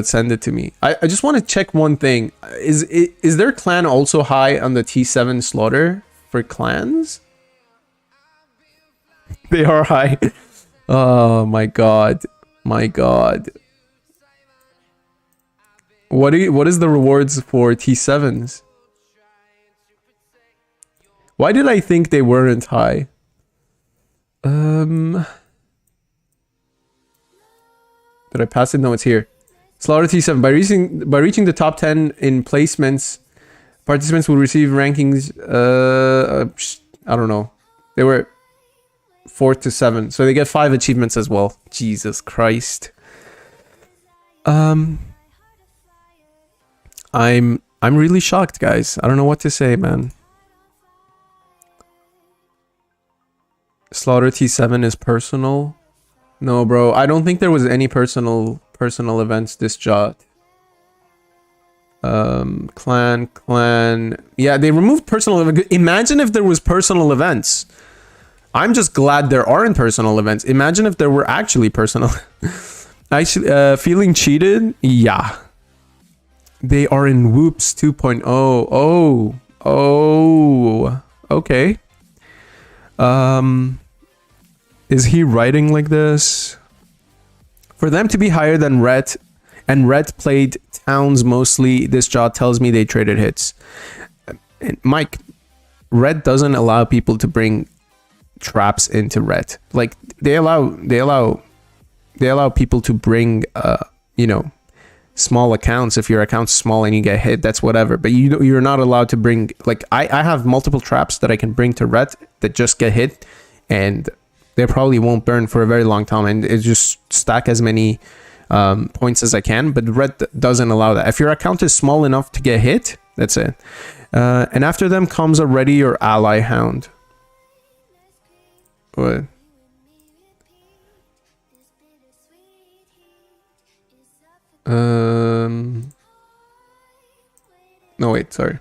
send it to me. I just want to check one thing. Is their clan also high on the T7 slaughter for clans? They are high. Oh my god. My god. What is the rewards for T7s? Why did I think they weren't high? Did I pass it? No, it's here. Slaughter T7. By reaching the top 10 in placements, participants will receive rankings. I don't know. They were 4 to 7, so they get 5 achievements as well. Jesus Christ. I'm really shocked, guys. I don't know what to say, man. Slaughter T7 is personal. No, bro. I don't think there was any personal events this Jot. Clan. Yeah, they removed personal events. Imagine if there was personal events. I'm just glad there aren't personal events. Imagine if there were actually personal. Actually, feeling cheated? Yeah. They are in Whoops 2.0. Oh. Okay. Is he writing like this? For them to be higher than Ret, and Ret played towns mostly, this Jot tells me they traded hits. And Mike, Ret doesn't allow people to bring traps into Ret. Like they allow people to bring small accounts. If your account's small and you get hit, that's whatever. But you're not allowed to bring, like I have multiple traps that I can bring to Ret that just get hit, and they probably won't burn for a very long time, and it just stack as many points as I can. But Ret doesn't allow that. If your account is small enough to get hit, that's it. And after them comes a ready or ally Hound. What? No, wait, sorry.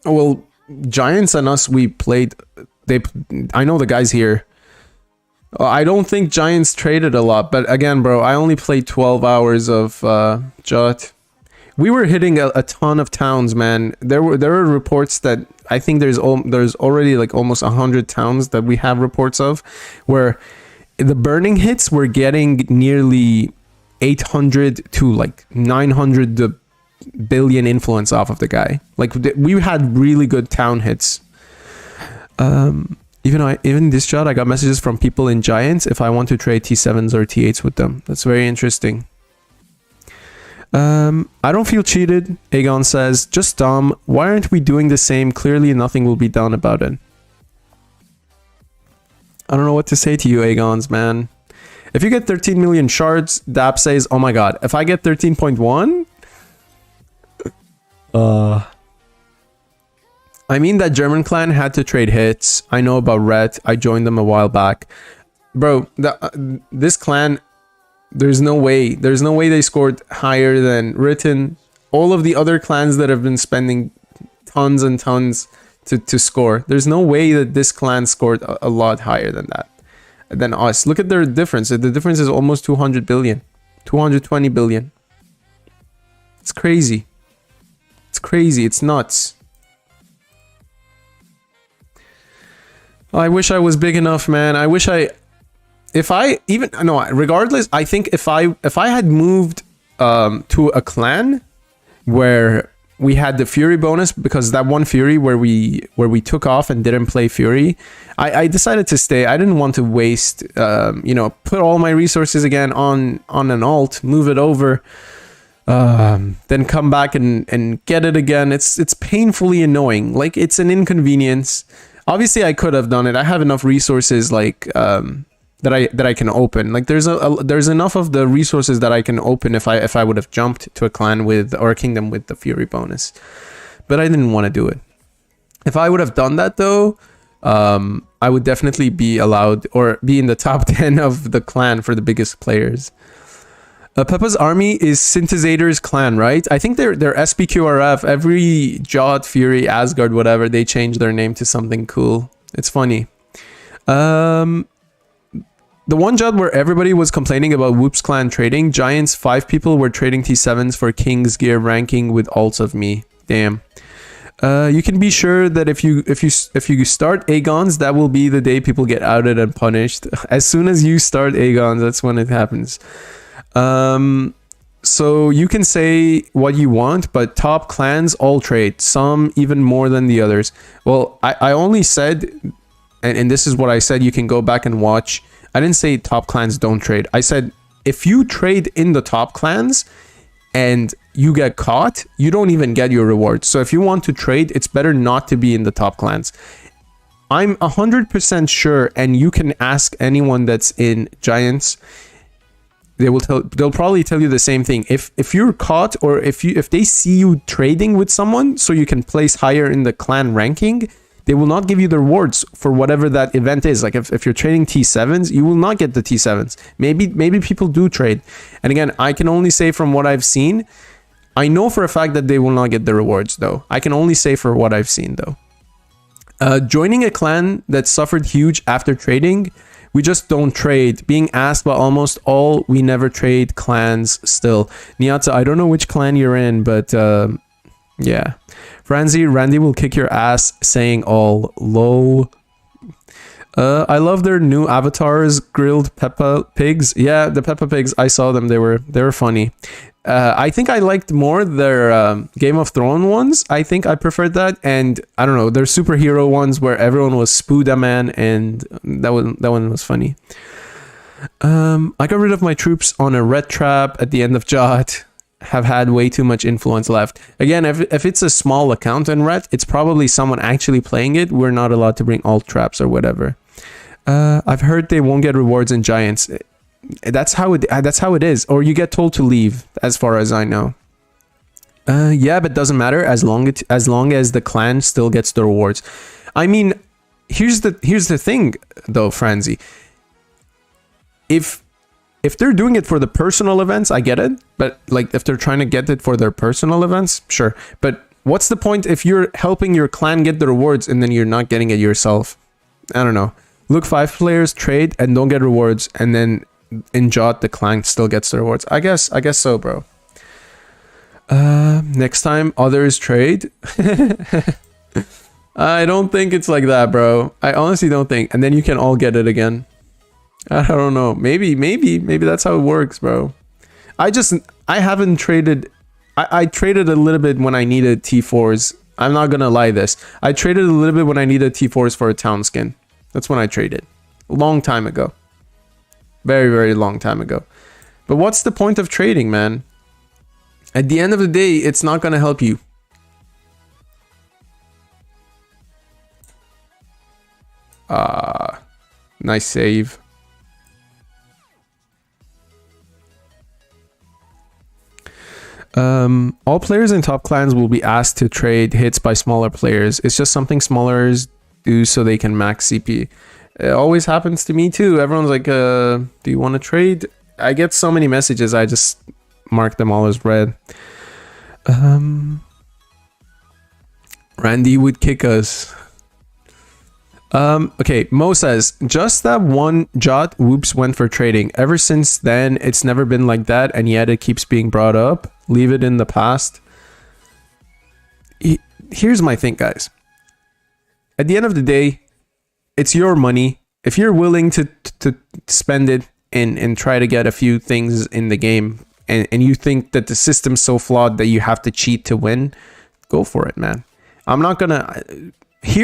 Oh, well, Giants and us, we played. I know the guys here. I don't think Giants traded a lot, but again, bro, I only played 12 hours of Jot. We were hitting a ton of towns, man. There were reports that I think there's already like almost 100 towns that we have reports of, where the burning hits were getting nearly 800 to like 900 billion influence off of the guy. Like we had really good town hits. Even this Jot, I got messages from people in Giants if I want to trade T7s or T8s with them. That's very interesting. I don't feel cheated, Aegon says. Just dumb. Why aren't we doing the same? Clearly nothing will be done about it. I don't know what to say to you, Aegons, man. If you get 13 million shards, Dap says, oh my god, if I get 13.1? I mean, that German clan had to trade hits. I know about Ret. I joined them a while back. Bro, this clan, There's no way. There's no way they scored higher than Written. All of the other clans that have been spending tons and tons to score. There's no way that this clan scored a lot higher than that. Than us. Look at their difference. The difference is almost 200 billion. 220 billion. It's crazy. It's crazy. It's nuts. I wish I was big enough, man. I wish I... If I even... No, regardless, I think if I had moved to a clan where we had the Fury bonus, because that one Fury where we took off and didn't play Fury, I decided to stay. I didn't want to waste, you know, put all my resources again on an alt, move it over, then come back and get it again. It's painfully annoying. Like, it's an inconvenience. Obviously, I could have done it. I have enough resources, like, that I can open. Like, there's enough of the resources that I can open if I would have jumped to a clan with, or a kingdom with the Fury bonus, but I didn't want to do it. If I would have done that though, I would definitely be allowed, or be in the top 10 of the clan for the biggest players. Peppa's army is Synthesizator's clan, right? I think they're SPQRF. Every Jot, Fury, Asgard, whatever, they change their name to something cool. It's funny. The one job where everybody was complaining about Whoops clan trading, Giants 5 people were trading T7s for King's gear ranking with alts of me. Damn. You can be sure that if you start Aegons, that will be the day people get outed and punished. As soon as you start Aegons, that's when it happens. So you can say what you want, but top clans all trade, some even more than the others. Well, I only said, and this is what I said, you can go back and watch. I didn't say top clans don't trade. I said if you trade in the top clans and you get caught, you don't even get your rewards. So if you want to trade, it's better not to be in the top clans. I'm 100% sure, and you can ask anyone that's in Giants. They'll probably tell you the same thing. If you're caught, or if they see you trading with someone so you can place higher in the clan ranking, they will not give you the rewards for whatever that event is. Like if you're trading T7s, you will not get the T7s. Maybe people do trade. And again, I can only say from what I've seen. I know for a fact that they will not get the rewards though. I can only say for what I've seen though. Joining a clan that suffered huge after trading, we just don't trade. Being asked by almost all, we never trade clans still. Niatsa, I don't know which clan you're in, but yeah. Randy will kick your ass saying all lol. I love their new avatars, grilled Peppa Pigs. Yeah, the Peppa Pigs, I saw them. They were funny. I think I liked more their Game of Thrones ones. I think I preferred that, and I don't know, their superhero ones where everyone was Spooda Man, and that one was funny. I got rid of my troops on a red trap at the end of Jot. Have had way too much influence left. Again, if it's a small account in Ret, it's probably someone actually playing it. We're not allowed to bring alt traps or whatever. I've heard they won't get rewards in Giants. That's how it is, or you get told to leave, as far as I know. Yeah, but it doesn't matter as long as the clan still gets the rewards. I mean, here's the thing though, Franzi. If they're doing it for the personal events, I get it. But like if they're trying to get it for their personal events, sure. But what's the point if you're helping your clan get the rewards and then you're not getting it yourself? I don't know. Look, 5 players trade and don't get rewards, and then in Jot the clan still gets the rewards. I guess so, bro. Next time others trade. I don't think it's like that, bro. I honestly don't think. And then you can all get it again. I don't know. Maybe that's how it works, bro. I haven't traded. I traded a little bit when I needed T4s. I'm not gonna lie this. I traded a little bit when I needed T4s for a town skin. That's when I traded. A long time ago. Very, very long time ago. But what's the point of trading, man? At the end of the day, it's not gonna help you. Nice save. All players in top clans will be asked to trade hits by smaller players. It's just something smallers do so they can max CP. It always happens to me too. Everyone's like, do you want to trade? I get so many messages, I just mark them all as read. Randy would kick us. Okay, Mo says, just that one jot whoops went for trading. Ever since then, it's never been like that, and yet it keeps being brought up. Leave it in the past. Here's my thing, guys. At the end of the day, it's your money. If you're willing to spend it and try to get a few things in the game, and you think that the system's so flawed that you have to cheat to win, go for it, man. I'm not gonna...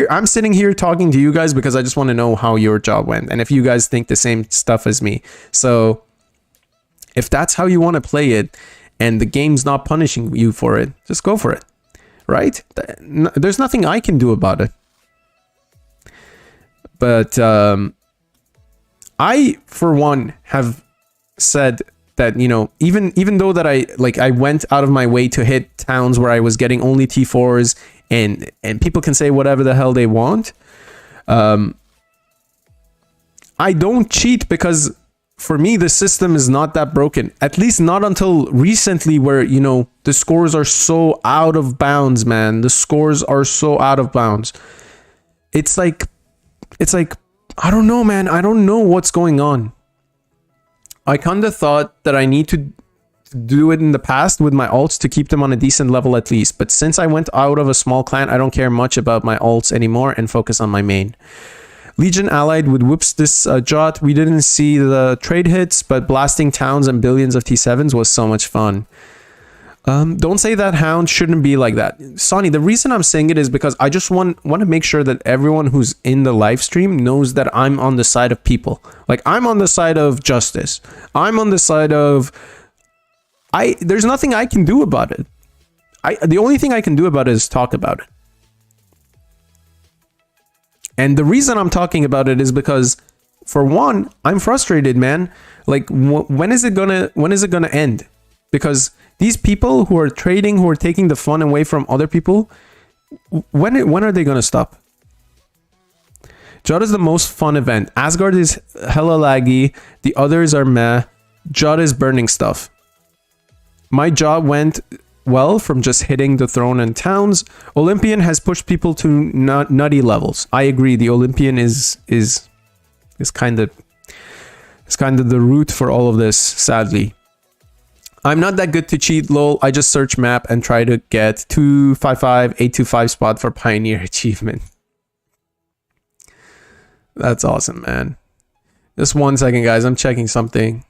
I'm sitting here talking to you guys because I just want to know how your job went, and if you guys think the same stuff as me. So if that's how you want to play it and the game's not punishing you for it, just go for it, right? There's nothing I can do about it. But I, for one, have said that, you know, even though that I went out of my way to hit towns where I was getting only T4s, and people can say whatever the hell they want, I don't cheat because for me the system is not that broken. At least not until recently, where, you know, the scores are so out of bounds, man. The scores are so out of bounds. It's like I don't know, man. I don't know what's going on. I kind of thought that I need to do it in the past with my alts to keep them on a decent level at least. But since I went out of a small clan, I don't care much about my alts anymore and focus on my main. Legion allied with whoops this jot. We didn't see the trade hits, but blasting towns and billions of T7s was so much fun. Don't say that Hound shouldn't be like that. Sonny, the reason I'm saying it is because I just want to make sure that everyone who's in the live stream knows that I'm on the side of people. Like, I'm on the side of justice. I'm on the side of... There's nothing I can do about it. The only thing I can do about it is talk about it. And the reason I'm talking about it is because, for one, I'm frustrated, man. Like, when is it gonna end? Because these people who are trading, who are taking the fun away from other people, when are they gonna stop? Jot is the most fun event. Asgard is hella laggy. The others are meh. Jot is burning stuff. My job went well from just hitting the throne and towns. Olympian has pushed people to nutty levels. I agree. The Olympian is kind of the root for all of this, sadly. I'm not that good to cheat, lol. I just search map and try to get 255, 825 spot for Pioneer achievement. That's awesome, man. Just 1 second, guys. I'm checking something.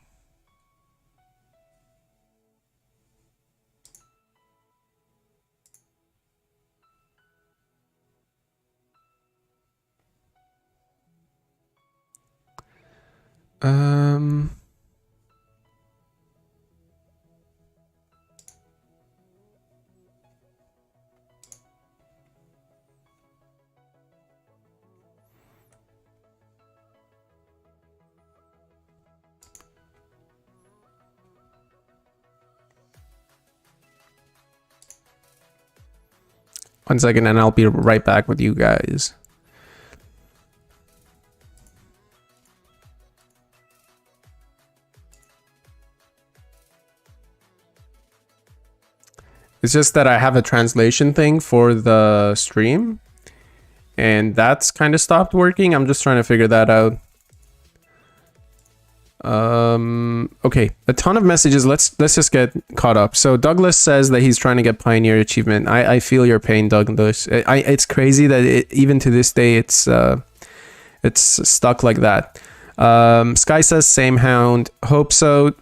One second, and I'll be right back with you guys. It's just that I have a translation thing for the stream, and that's kind of stopped working. I'm just trying to figure that out. Okay, a ton of messages. Let's just get caught up. So Douglas says that he's trying to get Pioneer achievement. I feel your pain, Douglas. It's crazy that even to this day it's stuck like that. Sky says same Hound. Hopefully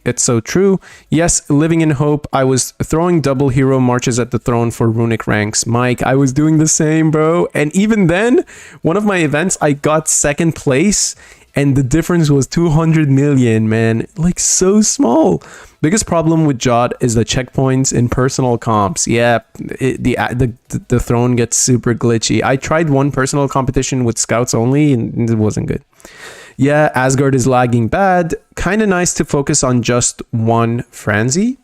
it's so true. Yes, living in hope. I was throwing double hero marches at the throne for runic ranks. Mike, I was doing the same, bro. And even then, one of my events, I got second place, and the difference was 200 million, man. Like, so small. Biggest problem with Jot is the checkpoints in personal comps. Yeah, the throne gets super glitchy. I tried one personal competition with scouts only, and it wasn't good. Yeah, Asgard is lagging bad. Kind of nice to focus on just one Franzi.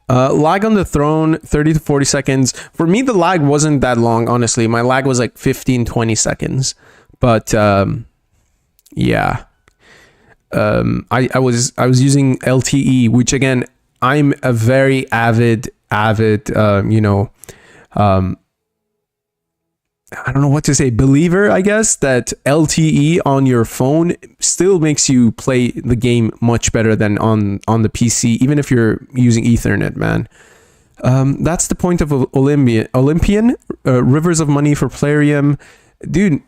Lag on the throne, 30 to 40 seconds. For me, the lag wasn't that long, honestly. My lag was like 15, 20 seconds. But, yeah. I was using LTE, which again, I'm a very avid I don't know what to say, believer, I guess, that LTE on your phone still makes you play the game much better than on the PC, even if you're using Ethernet, man. That's the point of Olympian Rivers of Money for Plarium. Dude,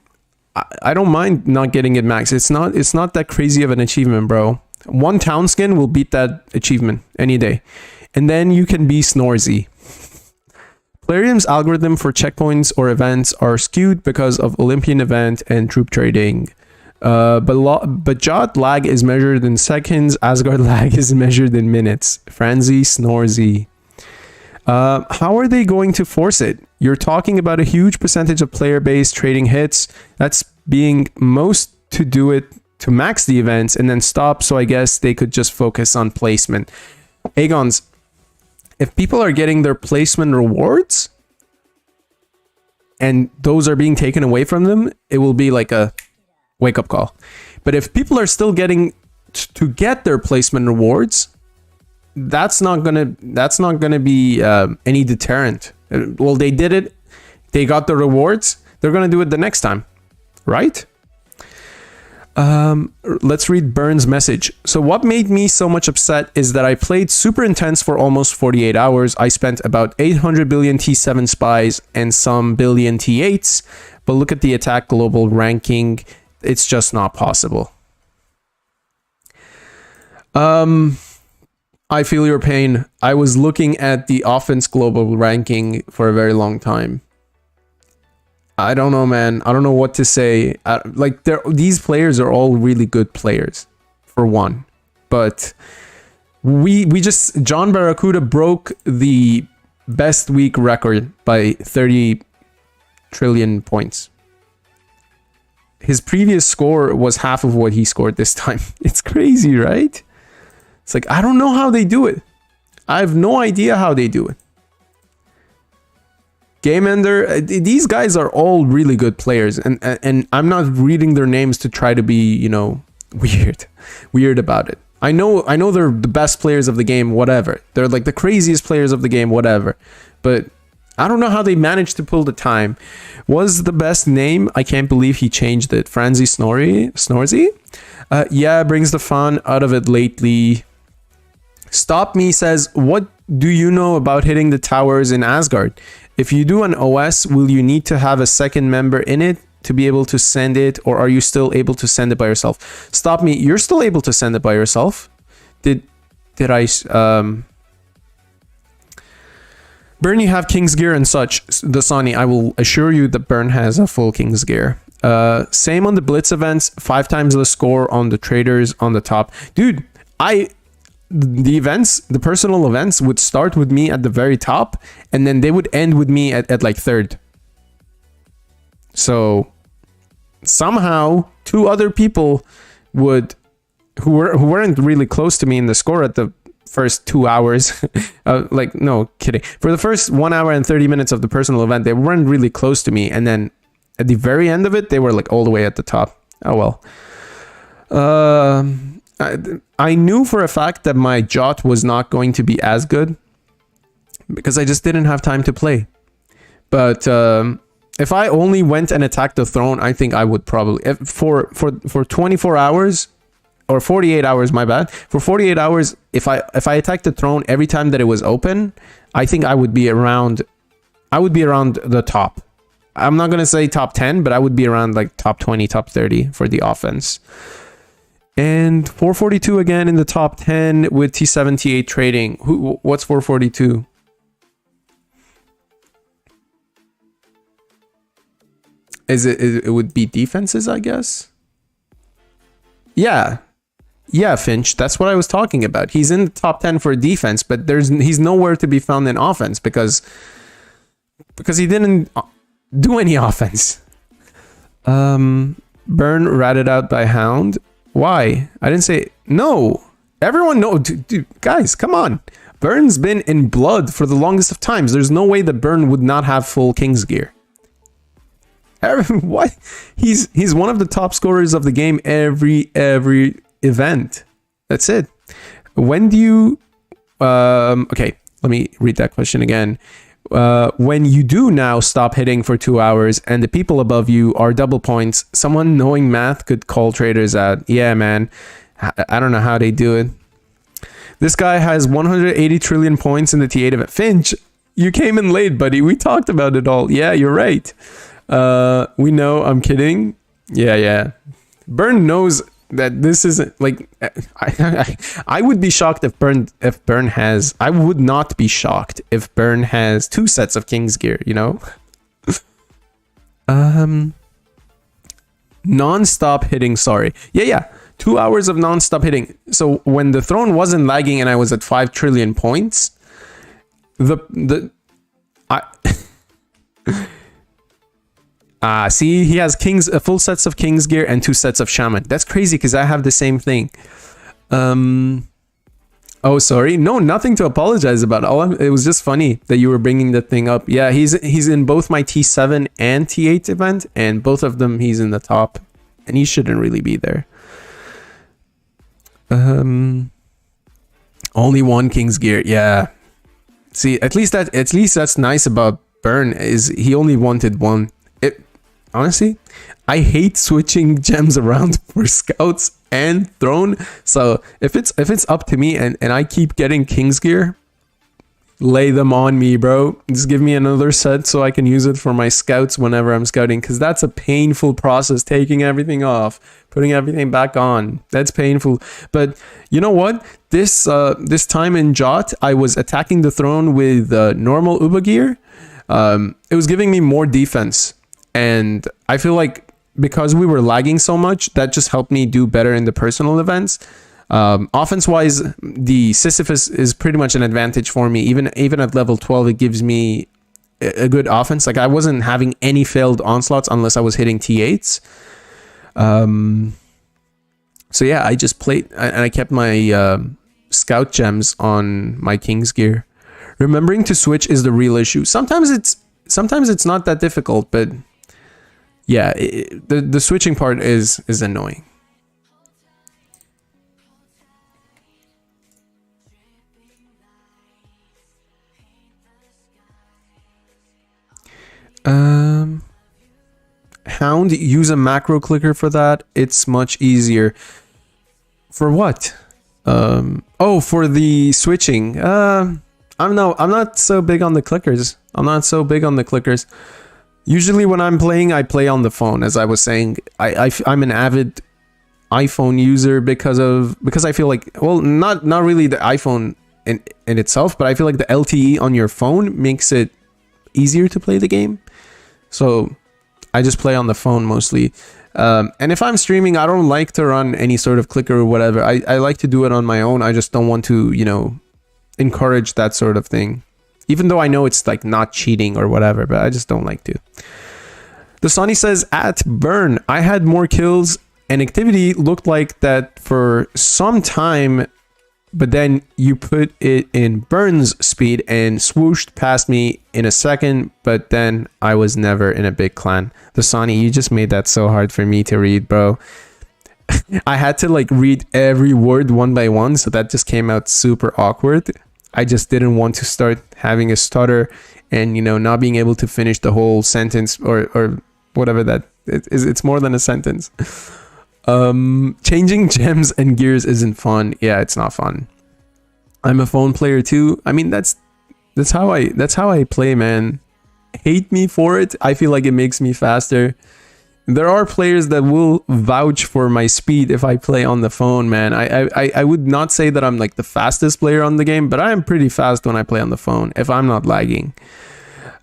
I don't mind not getting it max. It's not that crazy of an achievement, bro. One town skin will beat that achievement any day. And then you can be Snorzy. Plarium's algorithm for checkpoints or events are skewed because of Olympian event and troop trading. But Jot lag is measured in seconds. Asgard lag is measured in minutes. Franzi, Snorzy. How are they going to force it? You're talking about a huge percentage of player base trading hits. That's being most to do it to max the events and then stop. So I guess they could just focus on placement. Agons, if people are getting their placement rewards and those are being taken away from them, it will be like a wake-up call. But if people are still getting to get their placement rewards, that's not gonna be any deterrent. Well, they did it, they got the rewards, they're gonna do it the next time, right? Let's read Burns' message. So what made me so much upset is that I played super intense for almost 48 hours. I spent about 800 billion T7 spies and some billion T8s, but look at the attack global ranking. It's just not possible. I feel your pain. I was looking at the offense global ranking for a very long time. I don't know, man. I don't know what to say. These players are all really good players, for one. But John Barracuda broke the best week record by 30 trillion points. His previous score was half of what he scored this time. It's crazy, right? It's like, I don't know how they do it. I have no idea how they do it. Game Ender, these guys are all really good players, and I'm not reading their names to try to be, weird about it. I know they're the best players of the game, whatever. They're like the craziest players of the game, whatever. But I don't know how they managed to pull the time. Was the best name? I can't believe he changed it. Franzi Snorzy? Yeah, brings the fun out of it lately. Stop Me says, what do you know about hitting the towers in Asgard? If you do an OS, will you need to have a second member in it to be able to send it, or are you still able to send it by yourself? Stop Me, you're still able to send it by yourself. Did I Burn, you have King's Gear and such. The Sonny, I will assure you that Burn has a full King's Gear. Same on the Blitz events, 5 times the score on the traders on the top. Dude, the events, the personal events would start with me at the very top, and then they would end with me at like 3rd. So somehow 2 other people who weren't really close to me in the score at the first 2 hours, no kidding, for the first 1 hour and 30 minutes of the personal event, they weren't really close to me, and then at the very end of it, they were like all the way at the top. Oh well. I knew for a fact that my Jot was not going to be as good because I just didn't have time to play. But if I only went and attacked the throne, I think I would probably for 24 hours or 48 hours, my bad. For 48 hours, if I attacked the throne every time that it was open, I think I would be around the top. I'm not going to say top 10, but I would be around like top 20, top 30 for the offense. And 442 again in the top 10 with T7, T8 trading. What's 442? It would be defenses, I guess? Yeah, Finch. That's what I was talking about. He's in the top 10 for defense, but he's nowhere to be found in offense because he didn't do any offense. Burn ratted out by Hound. Why? I didn't say no. Everyone knows, dude, guys, come on. Burn's been in blood for the longest of times. There's no way that Burn would not have full King's Gear. What? He's one of the top scorers of the game every event. That's it. When do you okay, let me read that question again. When you do now stop hitting for 2 hours and the people above you are double points, someone knowing math could call traders out. Yeah, man. I don't know how they do it. This guy has 180 trillion points in the T8 event. Finch, you came in late, buddy. We talked about it all. Yeah, you're right. We know. I'm kidding. Yeah. Burn knows that this isn't like. I would be shocked if Burn has. I would not be shocked if Burn has 2 sets of King's Gear. You know. Non-stop hitting. Sorry. Yeah. 2 hours of non-stop hitting. So when the throne wasn't lagging and I was at 5 trillion points, see, he has full sets of King's Gear and 2 sets of Shaman. That's crazy because I have the same thing. Oh, sorry. No, nothing to apologize about. It was just funny that you were bringing that thing up. Yeah, he's in both my T7 and T8 event, and both of them he's in the top, and he shouldn't really be there. Only 1 King's Gear. Yeah. See, at least that's nice about Burn is he only wanted 1. Honestly, I hate switching gems around for scouts and throne. So if it's up to me and I keep getting King's Gear, lay them on me, bro. Just give me another set so I can use it for my scouts whenever I'm scouting, because that's a painful process, taking everything off, putting everything back on. That's painful. But you know what? This time in Jot, I was attacking the throne with normal Uba gear. It was giving me more defense, and I feel like because we were lagging so much, that just helped me do better in the personal events. Offense wise, the Sisyphus is pretty much an advantage for me. Even at level 12, it gives me a good offense. Like I wasn't having any failed onslaughts unless I was hitting T8s. So yeah, I just played and I kept my scout gems on my King's Gear. Remembering to switch is the real issue. Sometimes it's not that difficult, but yeah, the switching part is annoying. Hound, use a macro clicker for that. It's much easier. For what? Oh, for the switching. I'm not so big on the clickers. Usually when I'm playing, I play on the phone. As I was saying, I'm an avid iPhone user because I feel like, well, not really the iPhone in itself, but I feel like the LTE on your phone makes it easier to play the game. So I just play on the phone mostly. And if I'm streaming, I don't like to run any sort of clicker or whatever. I like to do it on my own. I just don't want to, encourage that sort of thing. Even though I know it's like not cheating or whatever, but I just don't like to. The Sonny says, at Burn, I had more kills and activity looked like that for some time, but then you put it in Burn's speed and swooshed past me in a second, but then I was never in a big clan. The Sonny, you just made that so hard for me to read, bro. I had to like read every word one by one, so that just came out super awkward. I just didn't want to start having a stutter and, not being able to finish the whole sentence or whatever that is. It's more than a sentence. Changing gems and gears isn't fun. Yeah, it's not fun. I'm a phone player too. I mean, that's how I play, man. Hate me for it. I feel like it makes me faster. There are players that will vouch for my speed if I play on the phone, man. I would not say that I'm like the fastest player on the game, but I am pretty fast when I play on the phone if I'm not lagging.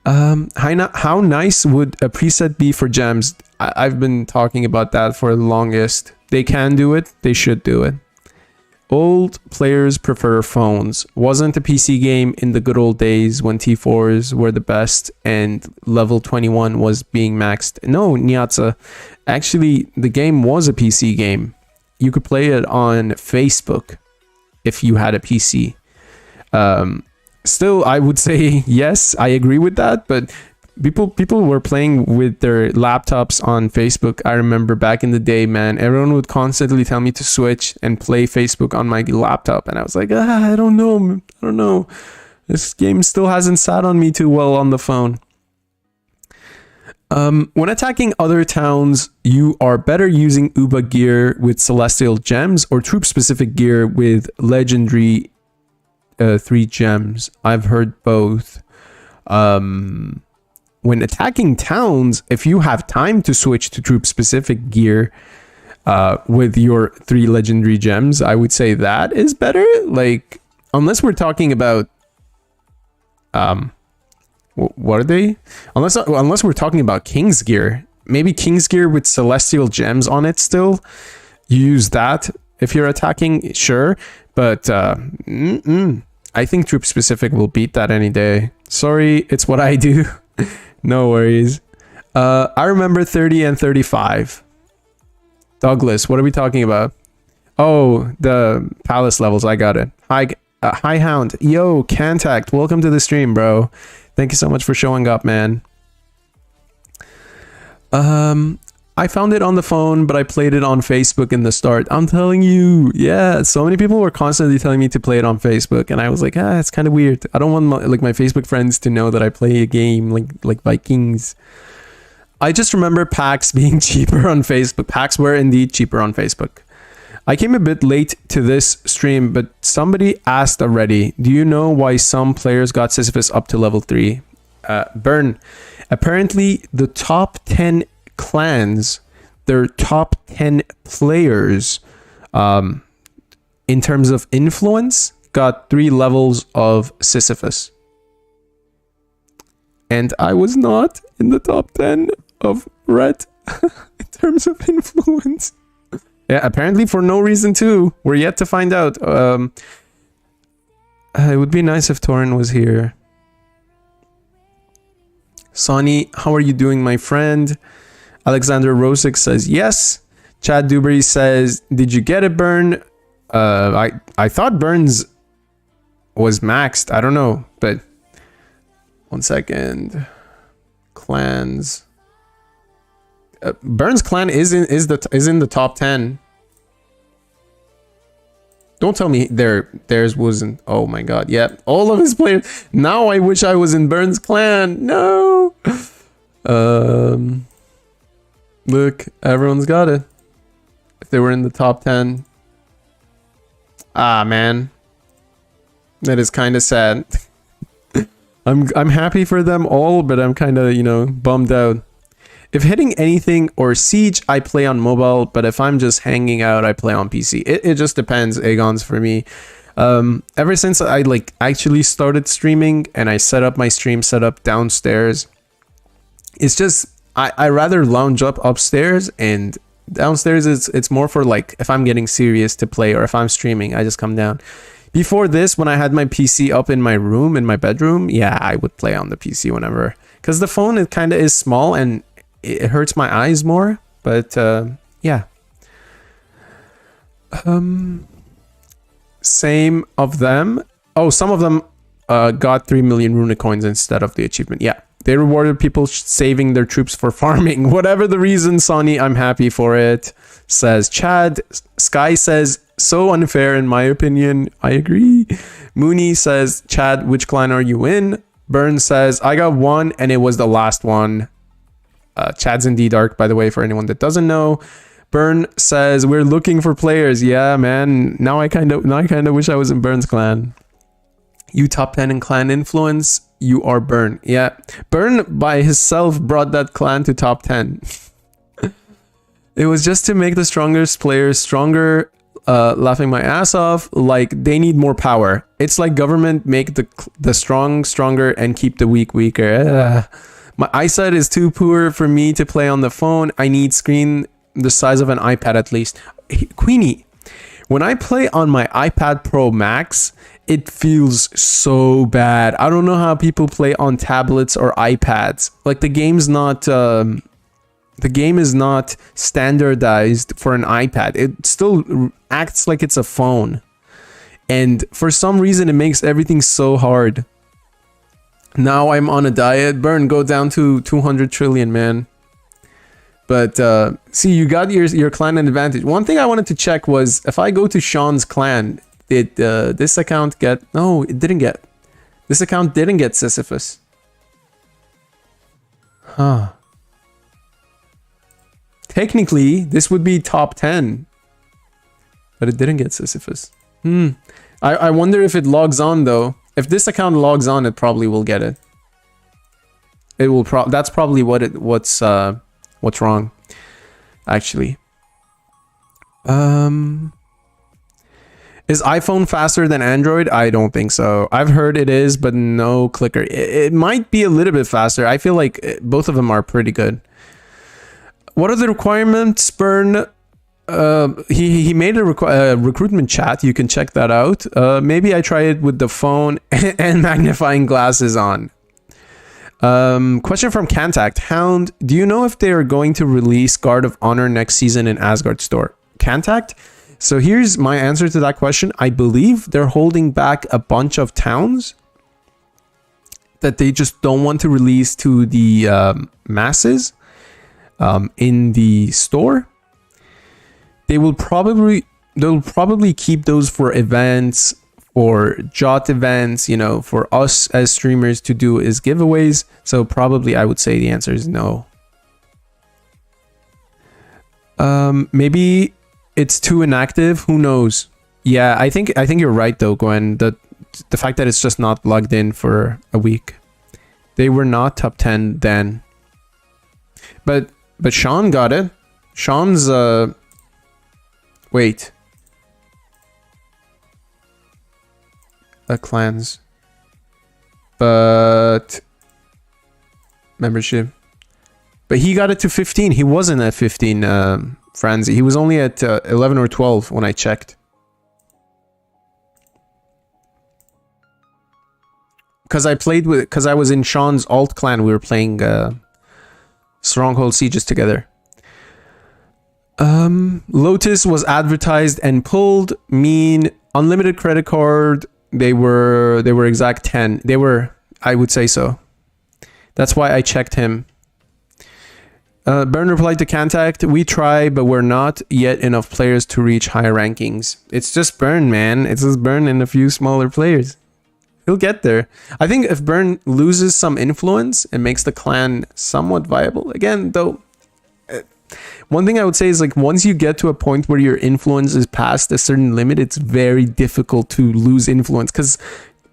How nice would a preset be for gems? I've been talking about that for the longest. They can do it. They should do it. Old players prefer phones. Wasn't a PC game in the good old days when T4s were the best and level 21 was being maxed. No, Nyatsa. Actually, the game was a PC game. You could play it on Facebook if you had a PC. Still, I would say yes, I agree with that, but people were playing with their laptops on Facebook. I remember back in the day, man, everyone would constantly tell me to switch and play Facebook on my laptop, and I was like, I don't know, this game still hasn't sat on me too well on the phone. When attacking other towns, you are better using Uba gear with celestial gems or troop specific gear with legendary 3 gems. I've heard both. When attacking towns, if you have time to switch to troop specific gear with your 3 legendary gems, I would say that is better. Like, unless we're talking about what are they? Unless we're talking about King's gear, maybe King's gear with celestial gems on it still. You use that if you're attacking, sure, but I think troop specific will beat that any day. Sorry, it's what I do. No worries. I remember 30 and 35. Douglas, what are we talking about? Oh, the palace levels. I got it. Hi Hound. Yo, Contact. Welcome to the stream, bro. Thank you so much for showing up, man. I found it on the phone, but I played it on Facebook in the start. I'm telling you, yeah, so many people were constantly telling me to play it on Facebook, and I was like, it's kind of weird. I don't want my Facebook friends to know that I play a game like Vikings. I just remember packs being cheaper on Facebook. Packs were indeed cheaper on Facebook. I came a bit late to this stream, but somebody asked already, do you know why some players got Sisyphus up to level 3? Burn. Apparently, the top 10 clans, their top 10 players, in terms of influence, got 3 levels of Sisyphus. And I was not in the top 10 of Red in terms of influence. Yeah, apparently for no reason too. We're yet to find out. It would be nice if Torin was here. Sonny, how are you doing, my friend? Alexander Rosick says yes. Chad Dewberry says, did you get it, Burn? I thought Burns was maxed. I don't know, but 1 second. Clans. Burns clan is in the top 10. Don't tell me theirs wasn't. Oh my god, yeah, all of his players. Now I wish I was in Burns clan. No. Look, everyone's got it. If they were in the top 10. Ah man, that is kind of sad. I'm happy for them all, but I'm kind of bummed out. If hitting anything or Siege, I play on mobile, but if I'm just hanging out, I play on PC. It just depends, Aegon's for me. Ever since I actually started streaming and I set up my stream setup downstairs, it's just I rather lounge up upstairs, and downstairs it's more for if I'm getting serious to play, or if I'm streaming, I just come down. Before this, when I had my PC up in my room, in my bedroom, yeah, I would play on the PC whenever, because the phone it kind of is small and it hurts my eyes more, but yeah. Same of them. Oh, some of them got 3 million runic coins instead of the achievement. Yeah, they rewarded people saving their troops for farming. Whatever the reason, Sonny, I'm happy for it, says Chad. Sky says, so unfair in my opinion. I agree. Mooney says, Chad, which clan are you in? Burn says, I got 1 and it was the last one. Chad's in D-Dark, by the way, for anyone that doesn't know. Burn says, we're looking for players. Yeah, man. Now I kind of wish I was in Burn's clan. You top 10 in clan influence. You are Burn. Yeah. Burn by himself brought that clan to top 10. It was just to make the strongest players stronger. Laughing my ass off. They need more power. It's like government make the strong stronger and keep the weak weaker. My eyesight is too poor for me to play on the phone. I need screen the size of an iPad at least. Queenie, when I play on my iPad Pro Max, it feels so bad. I don't know how people play on tablets or iPads. The game is not standardized for an iPad. It still acts like it's a phone. And for some reason, it makes everything so hard. Now I'm on a diet. Burn, go down to 200 trillion, man. But see, you got your clan advantage. One thing I wanted to check was if I go to Sean's clan, did this account get... No, it didn't get. This account didn't get Sisyphus. Huh. Technically, this would be top 10. But it didn't get Sisyphus. I wonder if it logs on, though. If this account logs on, it probably will get it. It will that's probably what's wrong, actually. Is iPhone faster than Android? I don't think so. I've heard it is, but no clicker. It might be a little bit faster. I feel like both of them are pretty good. What are the requirements, Burn? He made a recruitment chat. You can check that out. Maybe I try it with the phone and magnifying glasses on. Question from Contact. Hound, do you know if they are going to release Guard of Honor next season in Asgard store? Contact? So here's my answer to that question. I believe they're holding back a bunch of towns that they just don't want to release to the masses in the store. They'll probably keep those for events, or Jot events, you know, for us as streamers to do as giveaways. So probably I would say the answer is no. Maybe it's too inactive. Who knows? Yeah, I think you're right though, Gwen. The fact that it's just not logged in for a week. They were not top 10 then. But Sean got it. Sean's wait. Clans. But membership. But he got it to 15. He wasn't at 15, Franzi. He was only at 11 or 12 when I checked. Because I was in Sean's alt clan. We were playing Stronghold Sieges together. Lotus was advertised and pulled. Mean unlimited credit card. They were exact 10. They were, I would say so. That's why I checked him. Burn replied to Contact. We try, but we're not yet enough players to reach higher rankings. It's just Burn, man. It's just Burn and a few smaller players. He'll get there. I think if Burn loses some influence and makes the clan somewhat viable, again, though, one thing I would say is, like, once you get to a point where your influence is past a certain limit, it's very difficult to lose influence, because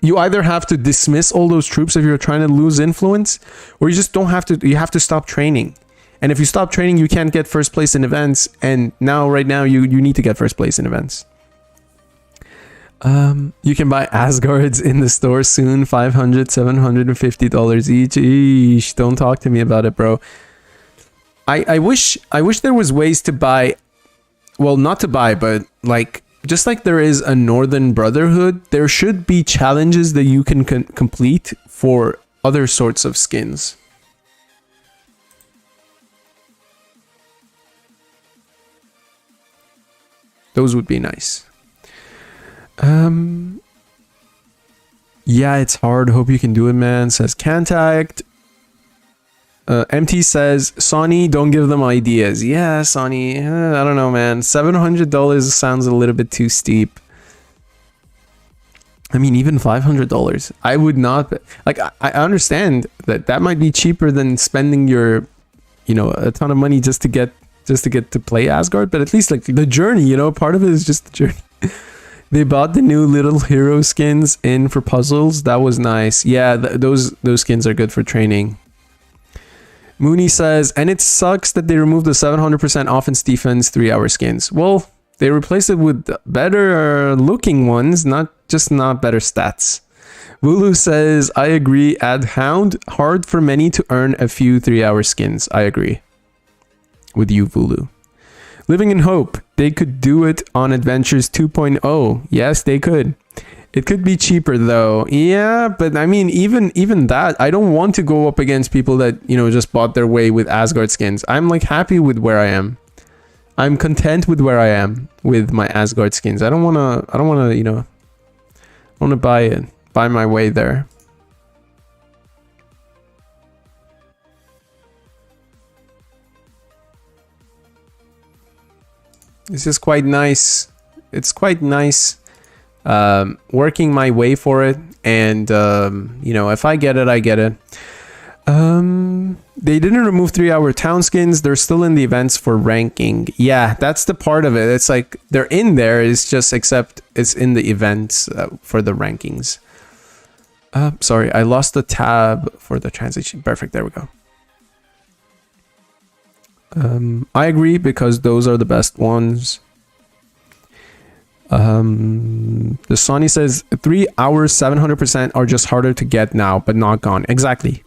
you either have to dismiss all those troops if you're trying to lose influence, or you just don't have to. You have to stop training. And if you stop training, you can't get first place in events. And right now, you need to get first place in events. You can buy Asgards in the store soon. $500, $750 each. Eesh, don't talk to me about it, bro. I wish there was ways to buy, well, not to buy, but like, just like there is a Northern Brotherhood, there should be challenges that you can complete for other sorts of skins. Those would be nice. Yeah, it's hard. Hope you can do it, man. Says Contact. MT says, Sonny, don't give them ideas. Yeah, Sonny, I don't know, man. $700 sounds a little bit too steep. I mean, even $500. I would not, like, I understand that might be cheaper than spending your, you know, a ton of money just to get to play Asgard, but at least, like, the journey, you know, part of it is just the journey. They bought the new little hero skins in for puzzles. That was nice. Yeah, those skins are good for training. Mooney says, and it sucks that they removed the 700% offense defense 3-hour skins. Well, they replaced it with better looking ones, not better stats. Vulu says, I agree, add Hound. Hard for many to earn a few 3-hour skins. I agree with you, Vulu. Living in Hope, they could do it on Adventures 2.0. Yes, they could. It could be cheaper though. Yeah, but I mean, even that, I don't want to go up against people that, you know, just bought their way with Asgard skins. I'm like happy with where I am. I'm content with where I am with my Asgard skins. I don't wanna, you know, I wanna buy my way there. This is quite nice. It's quite nice working my way for it. And, you know, if I get it, I get it. They didn't remove 3-hour town skins. They're still in the events for ranking. Yeah, that's the part of it. It's like they're in there. It's just except it's in the events for the rankings. Sorry, I lost the tab for the transition. Perfect. There we go. I agree because those are the best ones. The Sonny says 3 hours 700% are just harder to get now, but not gone. Exactly.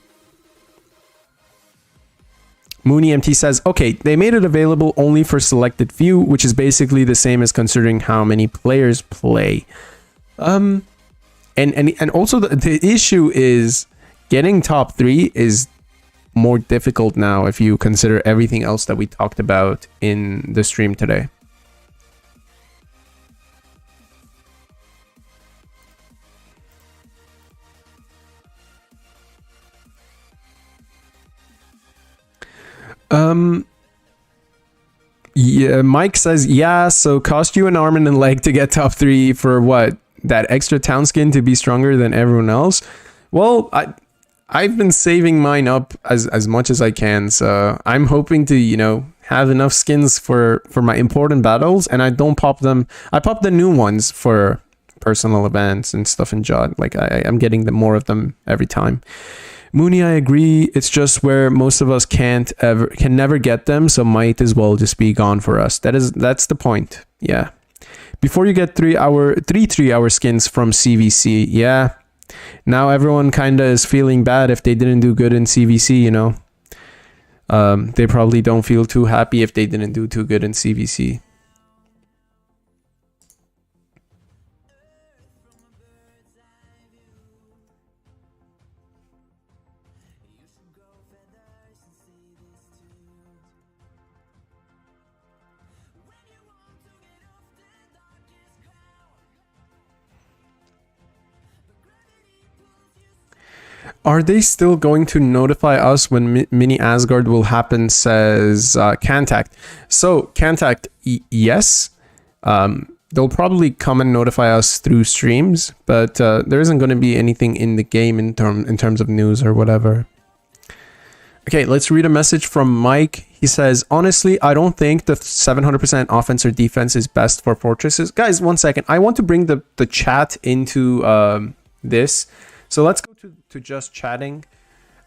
Mooney MT says, okay, they made it available only for selected few, which is basically the same as considering how many players play. And also the issue is getting top 3 is more difficult now if you consider everything else that we talked about in the stream today. Yeah, Mike says, yeah, so cost you an arm and a leg to get top 3 for what? That extra town skin to be stronger than everyone else? Well, I've been saving mine up as much as I can, so I'm hoping to, you know, have enough skins for my important battles, and I don't pop them. I pop the new ones for personal events and stuff in Jod. Like I'm getting more of them every time. Mooney, I agree. It's just where most of us can never get them, so might as well just be gone for us. That's the point. Yeah. Before you get 3-hour skins from CVC, yeah. Now everyone kind of is feeling bad if they didn't do good in CVC, you know. They probably don't feel too happy if they didn't do too good in CVC. Are they still going to notify us when Mini Asgard will happen, says Cantact. So, Cantact, yes. They'll probably come and notify us through streams, but there isn't going to be anything in the game in terms of news or whatever. Okay, let's read a message from Mike. He says, honestly, I don't think the 700% offense or defense is best for fortresses. Guys, 1 second. I want to bring the chat into this. So let's go to just chatting.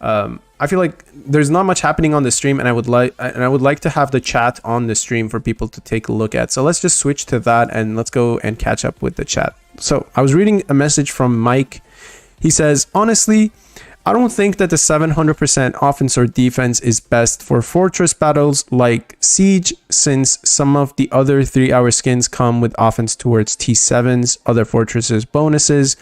I feel like there's not much happening on the stream, and I would like to have the chat on the stream for people to take a look at. So let's just switch to that and let's go and catch up with the chat. So I was reading a message from Mike. He says, honestly, I don't think that the 700% offense or defense is best for fortress battles like Siege, since some of the other 3-hour skins come with offense towards T7s, other fortresses bonuses.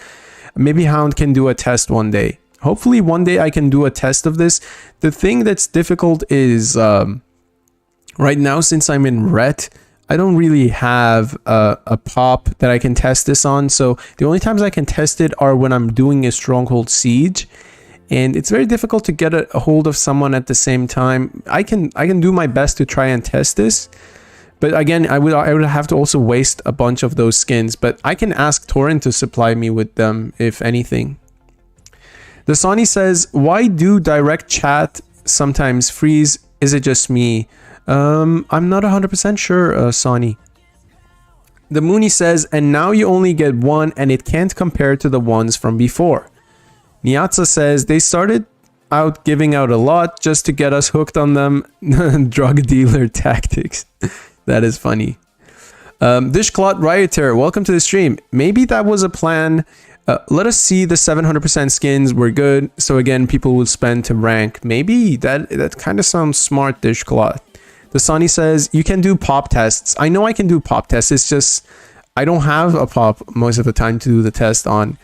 Maybe Hound can do a test one day. Hopefully one day I can do a test of this. The thing that's difficult is right now, since I'm in Ret, I don't really have a pop that I can test this on. So the only times I can test it are when I'm doing a Stronghold Siege. And it's very difficult to get a hold of someone at the same time. I can do my best to try and test this. But again, I would have to also waste a bunch of those skins. But I can ask Torrent to supply me with them, if anything. The Sonny says, why do direct chat sometimes freeze? Is it just me? I'm not 100% sure, Sonny. The Mooney says, and now you only get one and it can't compare to the ones from before. Nyatsa says, they started out giving out a lot just to get us hooked on them. Drug dealer tactics. That is funny. Dishclot Rioter, welcome to the stream. Maybe that was a plan. Let us see the 700% skins were good, so again people will spend to rank. Maybe that kind of sounds smart, Dishclot. The Sonny says, you can do pop tests. I know I can do pop tests, it's just I don't have a pop most of the time to do the test on.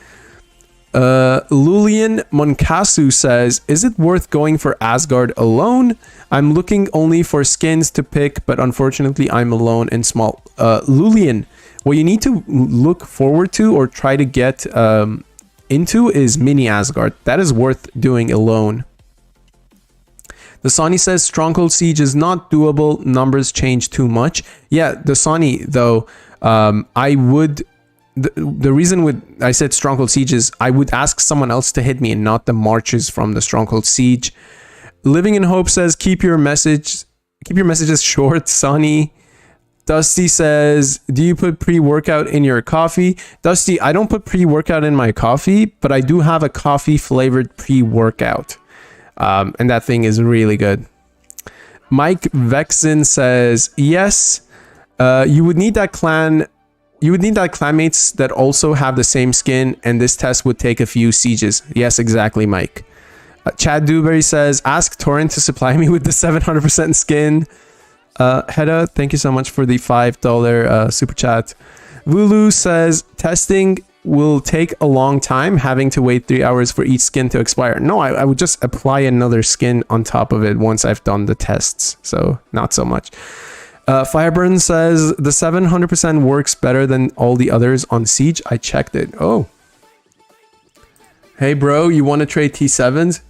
Lulian Monkasu says, is it worth going for Asgard alone? I'm looking only for skins to pick, but unfortunately I'm alone and small. Lulian, what you need to look forward to or try to get into is Mini Asgard. That is worth doing alone. Dasani says Stronghold Siege is not doable. Numbers change too much. Yeah, Dasani, though, I would... The reason I said Stronghold Siege is I would ask someone else to hit me and not the marchers from the Stronghold Siege. Living in Hope says keep your messages short, Sonny. Dusty says, do you put pre-workout in your coffee? Dusty, I don't put pre-workout in my coffee, but I do have a coffee flavored pre-workout. And that thing is really good. Mike Vexen says, yes, you would need that clanmates that also have the same skin, and this test would take a few sieges. Yes, exactly, Mike. Chad Dewberry says, ask Torrent to supply me with the 700% skin. Hedda, thank you so much for the $5 super chat. Vulu says, testing will take a long time, having to wait 3 hours for each skin to expire. No, I would just apply another skin on top of it once I've done the tests. So, not so much. Fireburn says, the 700% works better than all the others on Siege. I checked it. Oh. Hey, bro, you want to trade T7s?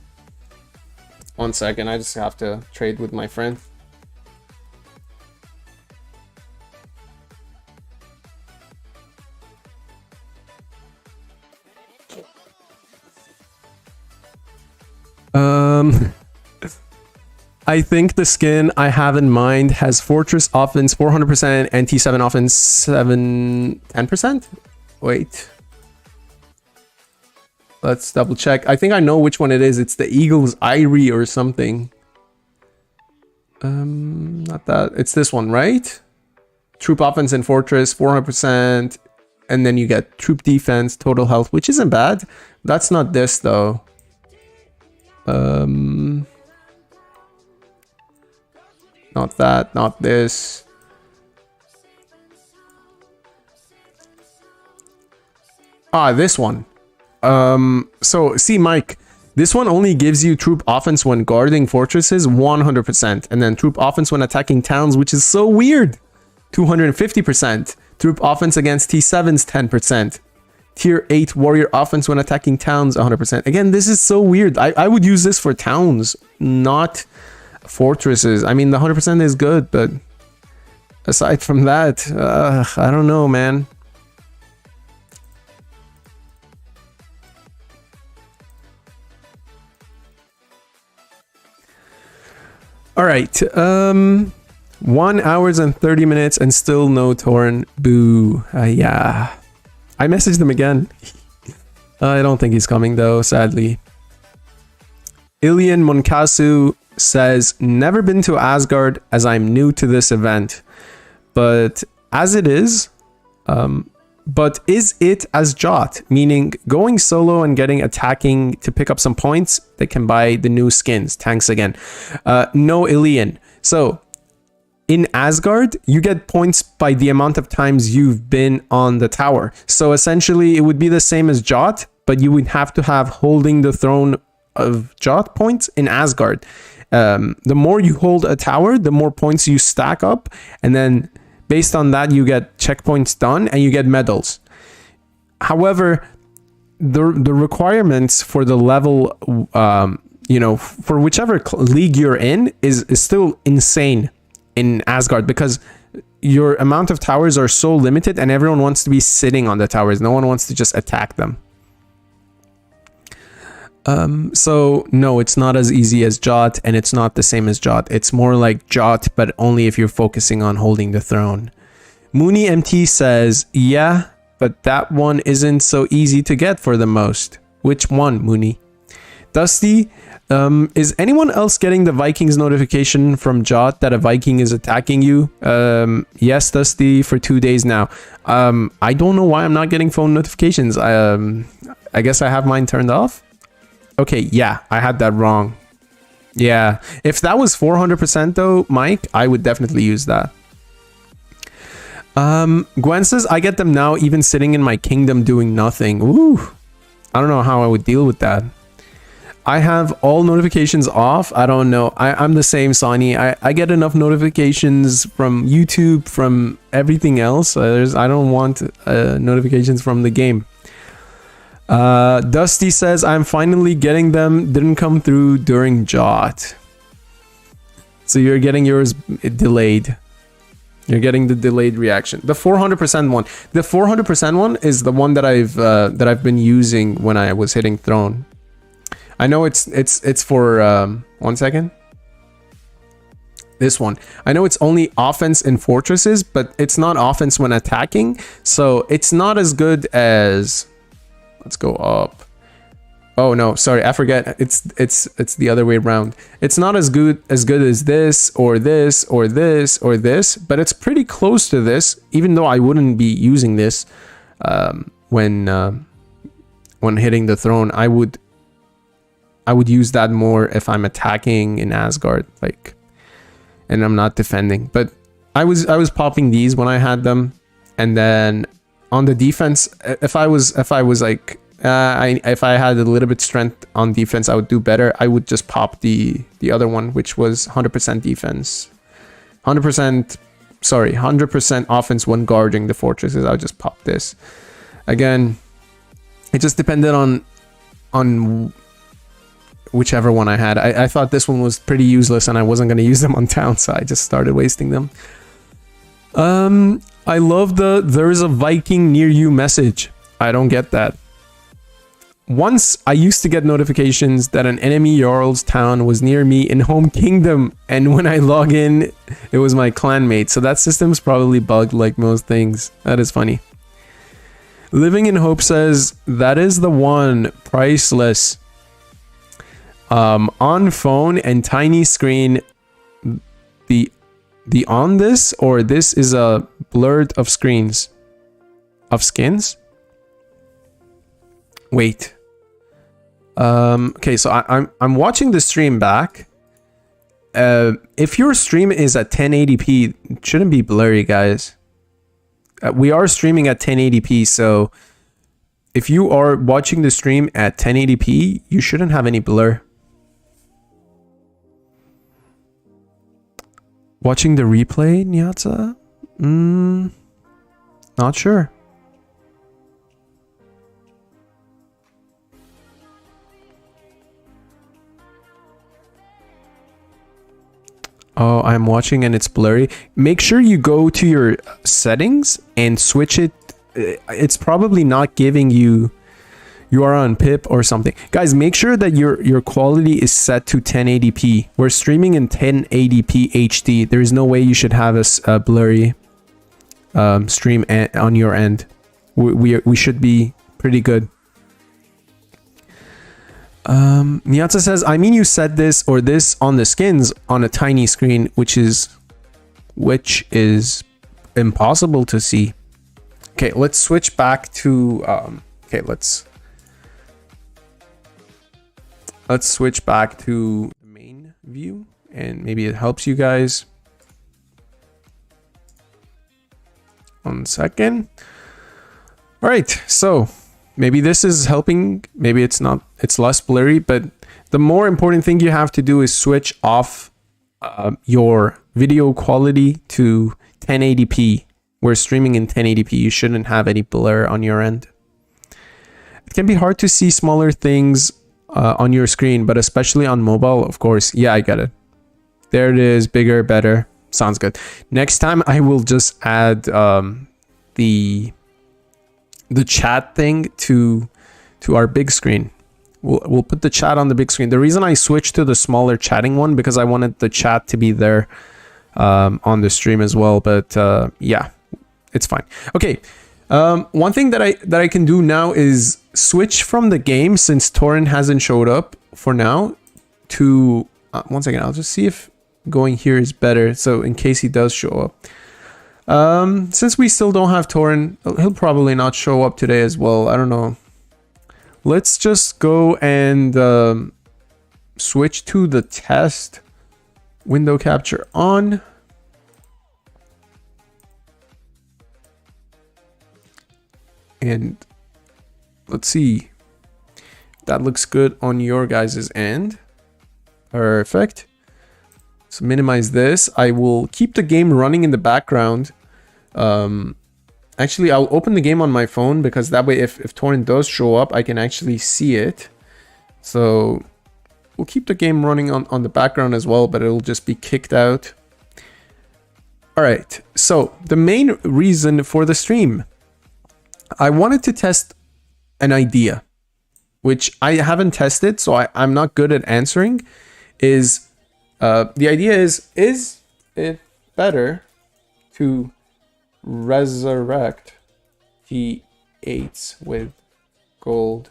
1 second, I just have to trade with my friend. I think the skin I have in mind has Fortress offense 400% and T7 offense 10%? Wait. Let's double check. I think I know which one it is. It's the Eagle's Eyrie or something. Not that. It's this one, right? Troop offense and Fortress 400%. And then you get troop defense, total health, which isn't bad. That's not this though. Not that, not this. Ah, this one. So see, Mike, this one only gives you troop offense when guarding fortresses 100%, and then troop offense when attacking towns, which is so weird, 250%. Troop offense against T7s 10%. Tier 8 warrior offense when attacking towns 100%. Again, this is so weird. I would use this for towns, not fortresses. I mean, the 100% is good, but aside from that, I don't know, man. All right, 1 hour and 30 minutes and still no Torn. Boo. Yeah. I messaged him again. I don't think he's coming though, sadly. Ilian Monkasu says, never been to Asgard as I'm new to this event. But as it is, but is it as Jot? Meaning going solo and getting attacking to pick up some points that can buy the new skins. Thanks again. No, Ilian. So in Asgard, you get points by the amount of times you've been on the tower. So essentially, it would be the same as Jot, but you would have to have holding the throne of Jot points in Asgard. The more you hold a tower, the more points you stack up, and then based on that, you get checkpoints done and you get medals. However, the requirements for the level, for whichever league you're in is still insane in Asgard, because your amount of towers are so limited and everyone wants to be sitting on the towers. No one wants to just attack them. So no, it's not as easy as Jot, and it's not the same as Jot. It's more like Jot, but only if you're focusing on holding the throne. Mooney MT says, yeah, but that one isn't so easy to get for the most. Which one, Mooney? Dusty, is anyone else getting the Vikings notification from Jot that a Viking is attacking you? Yes, Dusty, for 2 days now. I don't know why I'm not getting phone notifications. I guess I have mine turned off. Okay, yeah, I had that wrong. Yeah, if that was 400% though, Mike, I would definitely use that. Gwen says, I get them now even sitting in my kingdom doing nothing. Ooh, I don't know how I would deal with that. I have all notifications off. I don't know. I'm the same, Sonny. I get enough notifications from YouTube, from everything else. I don't want notifications from the game. Dusty says, I'm finally getting them. Didn't come through during Jot. So you're getting yours delayed. You're getting the delayed reaction. The 400% one. The 400% one is the one that I've been using when I was hitting throne. I know it's for 1 second. This one. I know it's only offense in fortresses, but it's not offense when attacking. So it's not as good as, let's go up. Oh no, sorry, I forget. It's the other way around. It's not as good as this or this or this or this, but it's pretty close to this, even though I wouldn't be using this when hitting the throne. I would use that more if I'm attacking in Asgard, like, and I'm not defending. But I was popping these when I had them, and then on the defense, if I was like if I had a little bit strength on defense, I would do better. I would just pop the other one, which was 100% defense, 100% offense when guarding the fortresses. I would just pop this. Again, it just depended on whichever one I had. I thought this one was pretty useless and I wasn't going to use them on town, so I just started wasting them. I love the "there's a Viking near you" message. I don't get that. Once I used to get notifications that an enemy Jarl's town was near me in home kingdom, and when I log in, it was my clanmate. So that system's probably bugged like most things. That is funny. Living in Hope says, that is the one, priceless. On phone and tiny screen, the on this or this is a blurred of screens of skins. Wait. Okay, so I'm watching the stream back. If your stream is at 1080p, it shouldn't be blurry, guys. We are streaming at 1080p, so if you are watching the stream at 1080p, you shouldn't have any blur. Watching the replay, Nyatsa? Not sure. Oh, I'm watching and it's blurry. Make sure you go to your settings and switch it. It's probably not giving you are on pip or something. Guys, make sure that your quality is set to 1080p. We're streaming in 1080p HD. There is no way you should have a blurry stream on your end. We should be pretty good. Nyatsa says, I mean, you said this or this on the skins on a tiny screen, which is impossible to see. Okay, let's switch back to okay, let's switch back to the main view and maybe it helps you guys. 1 second. All right, so maybe this is helping, maybe it's not, it's less blurry, but the more important thing you have to do is switch off your video quality to 1080p. We're streaming in 1080p. You shouldn't have any blur on your end. It can be hard to see smaller things on your screen, but especially on mobile, of course. Yeah, I get it. There it is, bigger, better. Sounds good. Next time I will just add the chat thing to our big screen. We'll put the chat on the big screen. The reason I switched to the smaller chatting one because I wanted the chat to be there on the stream as well. But yeah, it's fine. Okay. One thing that I can do now is switch from the game, since Torrent hasn't showed up for now, to 1 second. I'll just see if going here is better. So in case he does show up. Since we still don't have Torrent, he'll probably not show up today as well. I don't know. Let's just go and switch to the test. Window capture on. And let's see. That looks good on your guys' end. Perfect. So minimize this. I will keep the game running in the background. Actually, I'll open the game on my phone because that way if Torrent does show up, I can actually see it. So we'll keep the game running on the background as well, but it'll just be kicked out. All right, so the main reason for the stream, I wanted to test an idea, which I haven't tested, so I'm not good at answering, is the idea is it better to resurrect T8s with gold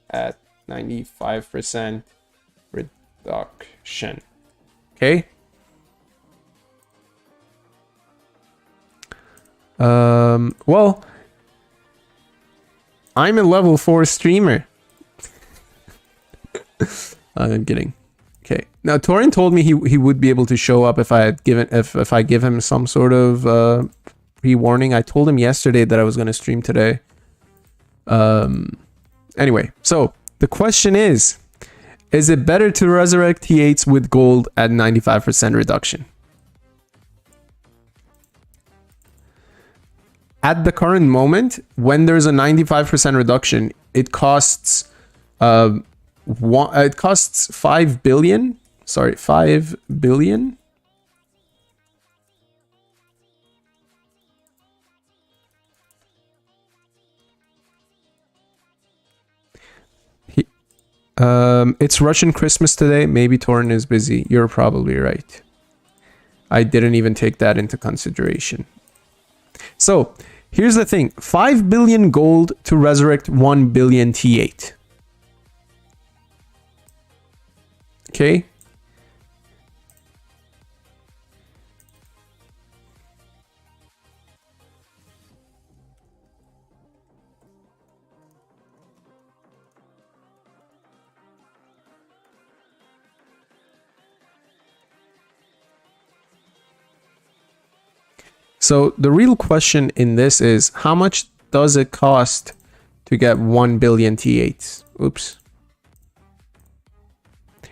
at 95% reduction? Okay. Well, I'm a level 4 streamer. I'm kidding. Okay. Now Torin told me he would be able to show up if I give him some sort of pre-warning. I told him yesterday that I was going to stream today. Anyway, so the question is it better to resurrect T8s with gold at 95% reduction? At the current moment, when there's a 95% reduction, it costs it costs 5 billion. Sorry, 5 billion. It's Russian Christmas today. Maybe Torin is busy. You're probably right. I didn't even take that into consideration. So here's the thing. 5 billion gold to resurrect 1 billion T8. Okay. So the real question in this is, how much does it cost to get 1 billion T8s? Oops.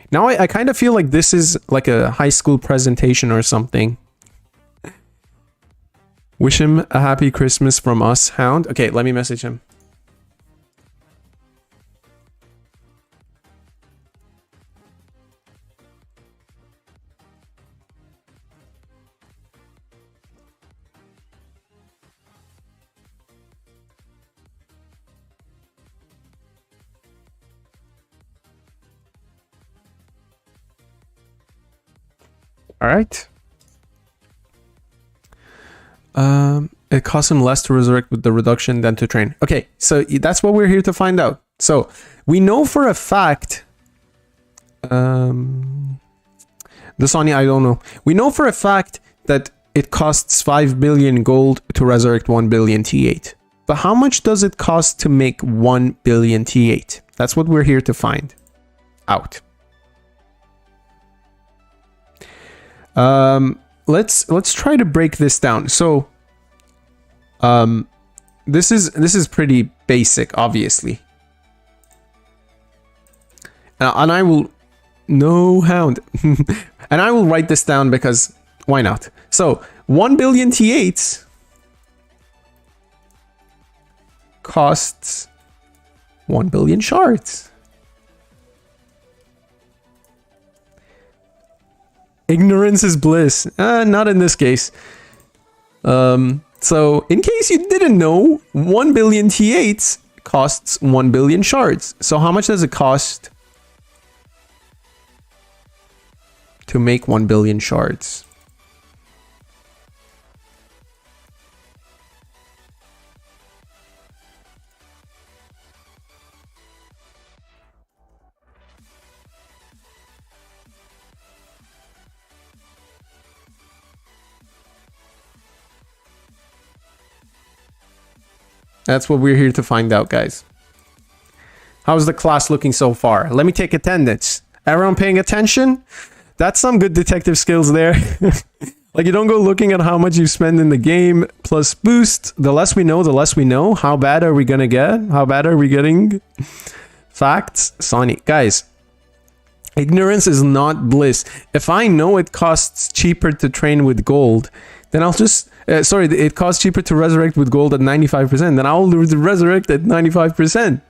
Now I kind of feel like this is like a high school presentation or something. Wish him a happy Christmas from us, Hound. Okay, let me message him. All right. It costs him less to resurrect with the reduction than to train. Okay, so that's what we're here to find out. So we know for a fact. The Sony, I don't know. We know for a fact that it costs 5 billion gold to resurrect 1 billion T8. But how much does it cost to make 1 billion T8? That's what we're here to find out. Let's try to break this down. So this is pretty basic, obviously. And I will no Hound. And I will write this down because why not? So 1 billion T8s costs 1 billion shards. Ignorance is bliss. Not in this case. So, in case you didn't know, 1 billion T8s costs 1 billion shards. So, how much does it cost to make 1 billion shards? That's what we're here to find out, guys. How's the class looking so far? Let me take attendance. Everyone paying attention? That's some good detective skills there. Like, you don't go looking at how much you spend in the game plus boost. The less we know, the less we know. How bad are we gonna get? How bad are we getting? Facts. Sonny. Guys, ignorance is not bliss. If I know it costs cheaper to train with gold, then I'll just... sorry, it costs cheaper to resurrect with gold at 95%. Then I'll resurrect at 95%.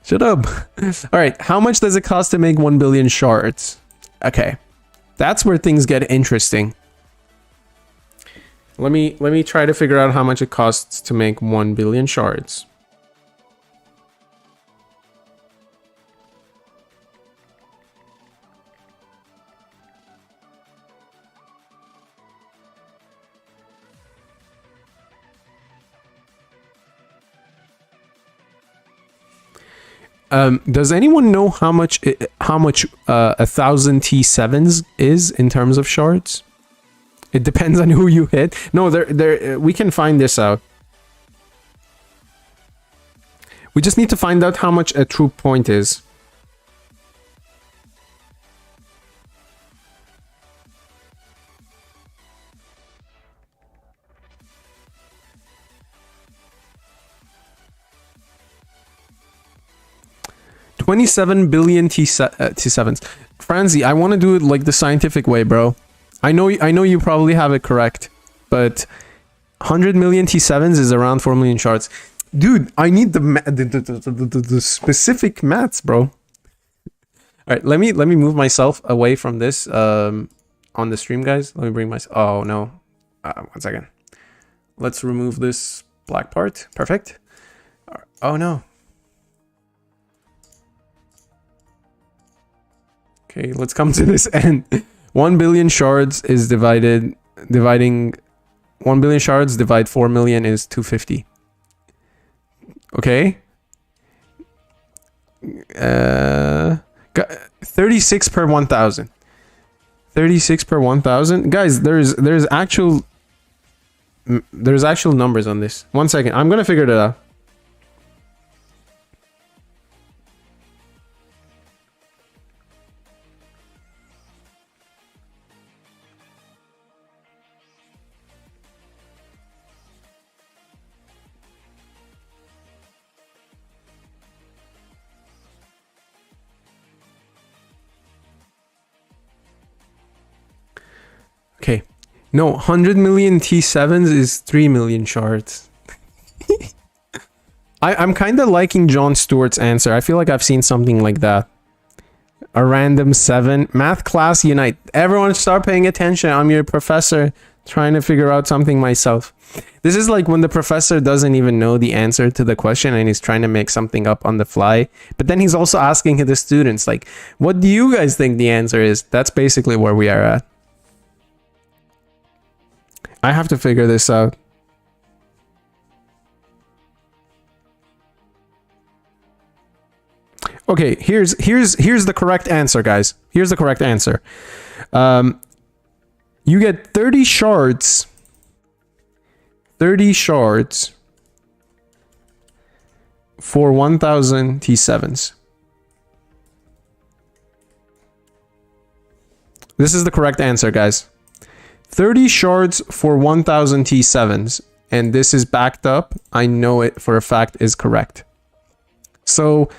Shut up. All right, how much does it cost to make 1 billion shards? Okay, that's where things get interesting. Let me try to figure out how much it costs to make 1 billion shards. Does anyone know how much 1,000 T7s is in terms of shards? It depends on who you hit. No, we can find this out. We just need to find out how much a true point is. $27 billion T7s. Franzi, I want to do it like the scientific way, bro. I know you probably have it correct, but 100 million T7s is around 4 million shards. Dude, I need the specific maths, bro. All right, let me move myself away from this on the stream, guys. Let me bring myself. Oh no, 1 second. Let's remove this black part. Perfect. Oh no. Okay, let's come to this end. 1 billion shards is dividing 1 billion shards divide 4 million is 250. Okay. 36 per 1,000. 36 per 1,000. Guys, there's actual numbers on this. 1 second. I'm gonna figure it out. Okay. No, 100 million T7s is 3 million shards. I'm kind of liking Jon Stewart's answer. I feel like I've seen something like that. A random 7. Math class unite. Everyone start paying attention. I'm your professor trying to figure out something myself. This is like when the professor doesn't even know the answer to the question and he's trying to make something up on the fly. But then he's also asking the students, like, what do you guys think the answer is? That's basically where we are at. I have to figure this out. Okay, here's the correct answer, guys. Here's the correct answer. You get 30 shards. 30 shards for 1,000 T7s. This is the correct answer, guys. 30 shards for 1,000 T7s, and this is backed up. I know it for a fact is correct. So,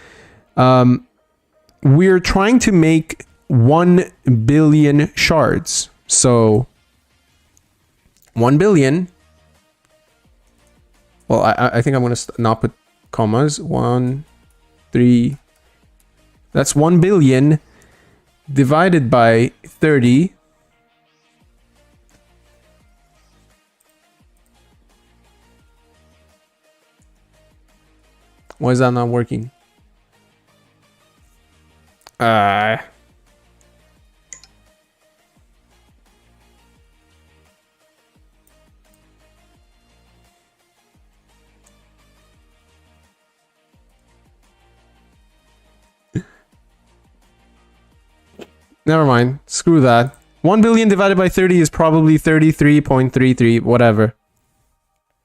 we're trying to make 1 billion shards. So, 1 billion. Well, I think I'm going to not put commas. 1, 3. That's 1 billion divided by 30. Why is that not working? Never mind. Screw that. 1 billion divided by 30 is probably 33.33, whatever.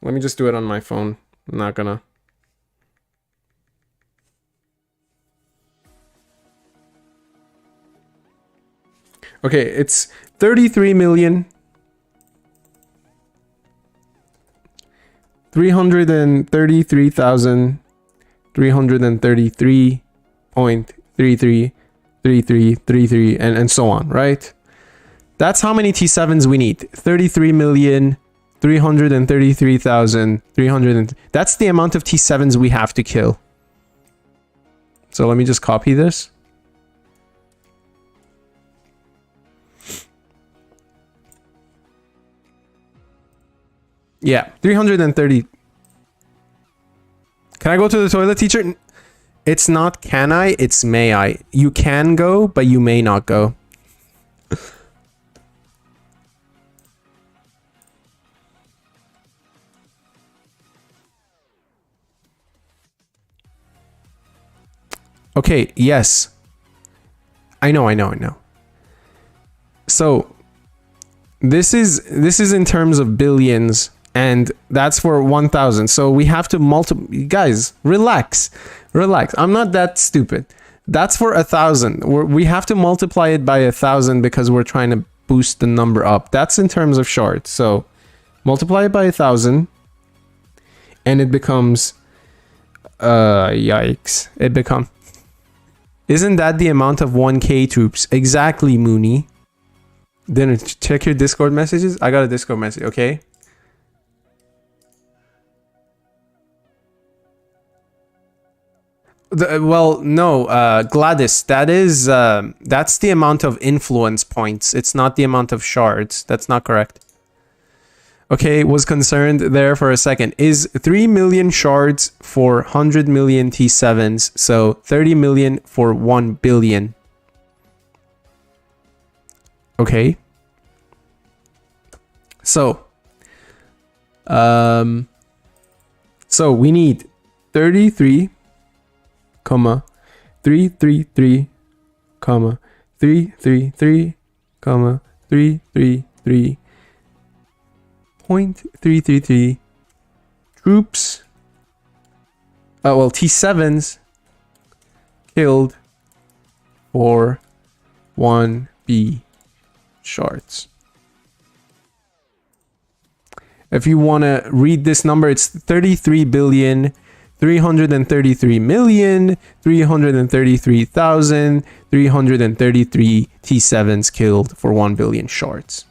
Let me just do it on my phone. I'm not gonna. Okay, it's 33 million 333,333.333333 and so on, right? That's how many T7s we need. 33,333,300. That's the amount of T7s we have to kill. So let me just copy this. Yeah, 330. Can I go to the toilet, teacher? It's not can I, it's may I. You can go, but you may not go. Okay, yes. I know. So this is in terms of billions, and that's for 1,000. So we have to multiply. Guys, relax. I'm not that stupid. That's for 1,000. We have to multiply it by 1,000 because we're trying to boost the number up. That's in terms of shards. So multiply it by 1,000, and it becomes yikes. It becomes. Isn't that the amount of 1K troops? Exactly, Mooney. Then check your Discord messages. I got a Discord message, okay? Well, no, Gladys, that's the amount of influence points. It's not the amount of shards. That's not correct. Okay, was concerned there for a second. Is 3 million shards for 100 million T7s, so 30 million for 1 billion. Okay. So we need 33, 333, 333, 333. 0.333 troops. Well, T7s killed for 1B shards. If you want to read this number, it's 33,333,333,333 T7s killed for 1 billion shards.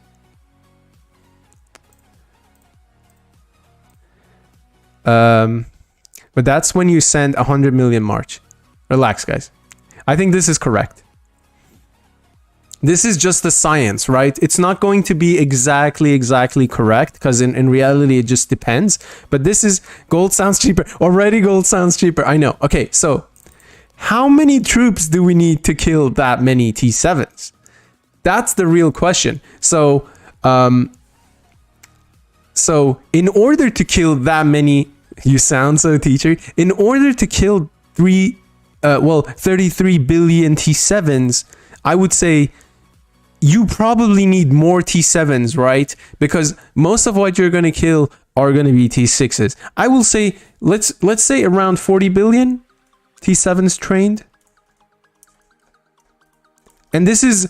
But that's when you send 100 million March. Relax, guys. I think this is correct. This is just the science, right? It's not going to be exactly correct because in reality it just depends. But this is gold sounds cheaper. Already gold sounds cheaper. I know. Okay, so how many troops do we need to kill that many T7s? That's the real question. So in order to kill that many, you sound so teacher, in order to kill 33 billion T7s, I would say you probably need more T7s, right? Because most of what you're going to kill are going to be T6s. I will say, let's say around 40 billion T7s trained. And this is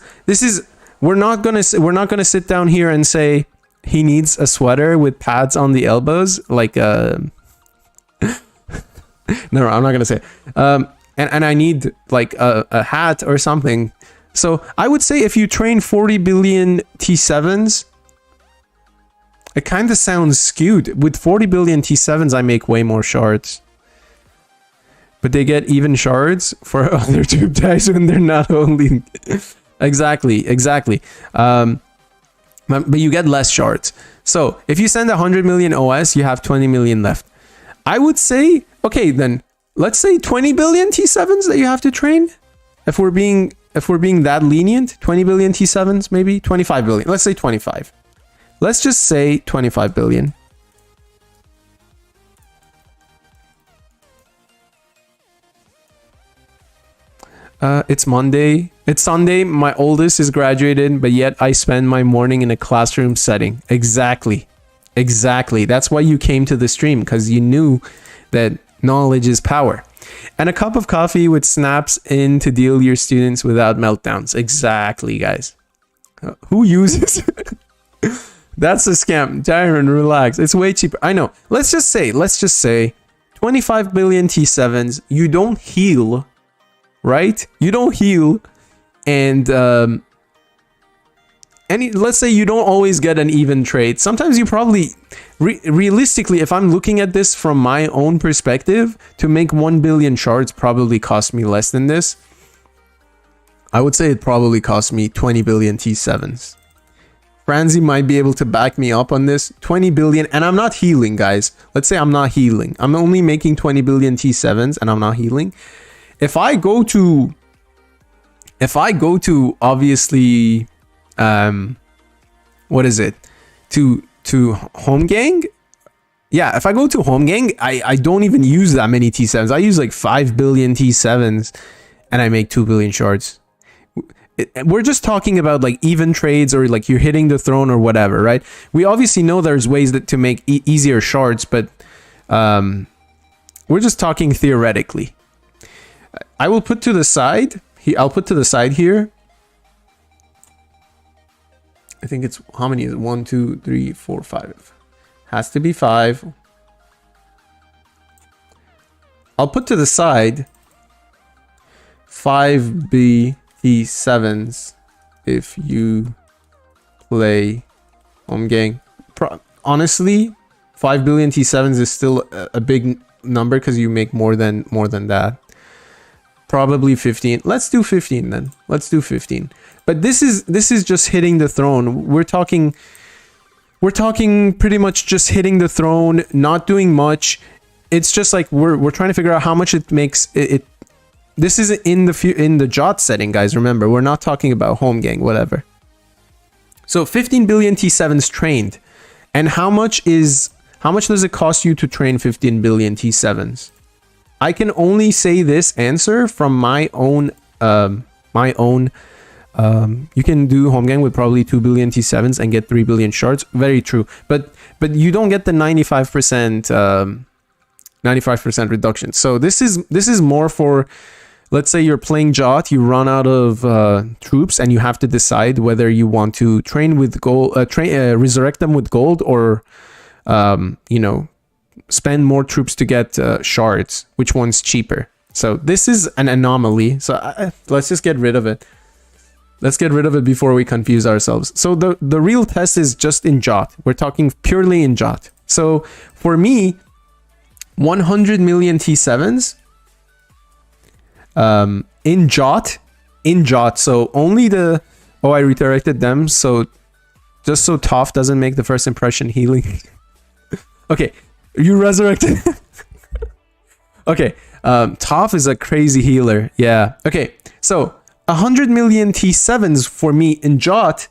we're not going to sit down here and say he needs a sweater with pads on the elbows, like no, I'm not going to say. And I need like a hat or something. So I would say if you train 40 billion T7s, it kind of sounds skewed. With 40 billion T7s, I make way more shards. But they get even shards for other troop types when they're not only... Exactly. But you get less shards. So if you send 100 million OS, you have 20 million left. I would say, okay, then let's say 20 billion T7s that you have to train. If we're being that lenient, 20 billion T7s, maybe 25 billion. Let's say 25. Let's just say 25 billion. It's Monday. It's Sunday. My oldest is graduated, but yet I spend my morning in a classroom setting. Exactly. That's why you came to the stream, because you knew that knowledge is power. And a cup of coffee with snaps in to deal your students without meltdowns. Exactly, guys. Who uses it? That's a scam. Tyron, relax. It's way cheaper. I know. Let's just say 25 billion T7s. You don't heal, right? You don't heal. And let's say you don't always get an even trade. Sometimes you probably, realistically, if I'm looking at this from my own perspective, to make 1 billion shards probably cost me less than this. I would say it probably cost me 20 billion T7s. Franzi might be able to back me up on this. 20 billion, and I'm not healing, guys. Let's say I'm not healing. I'm only making 20 billion T7s and I'm not healing. If I go to obviously, what is it? To home gang? Yeah, if I go to home gang, I don't even use that many T7s. I use like 5 billion T7s and I make 2 billion shards. We're just talking about like even trades, or like you're hitting the throne or whatever, right? We obviously know there's ways to make easier shards, but we're just talking theoretically. I will put to the side. I'll put to the side here. I think it's, how many is it? 1, 2, 3, 4, 5. Has to be 5. I'll put to the side 5B T7s if you play home gang. Honestly, 5 billion T7s is still a big number because you make more than that. Probably 15. Let's do 15 then. Let's do 15. But this is just hitting the throne. We're talking pretty much just hitting the throne, not doing much. It's just like we're trying to figure out how much it makes it. This is in the JOT setting, guys. Remember, we're not talking about home gang, whatever. So 15 billion T7s trained. And how much does it cost you to train 15 billion T7s? I can only say this answer from my own you can do home gang with probably 2 billion T7s and get 3 billion shards. Very true. But you don't get the 95% 95% reduction. So this is more for, let's say you're playing JOT, you run out of troops, and you have to decide whether you want to train with gold, resurrect them with gold, or spend more troops to get shards. Which one's cheaper? So this is an anomaly. So let's just get rid of it. Let's get rid of it before we confuse ourselves. So the real test is just in JOT. We're talking purely in JOT. So for me, 100 million T7s in JOT. So only I redirected them. So just so Toph doesn't make the first impression healing. Okay, you resurrected. Okay, Toph is a crazy healer. Yeah. Okay, so 100 million T7s for me in JOT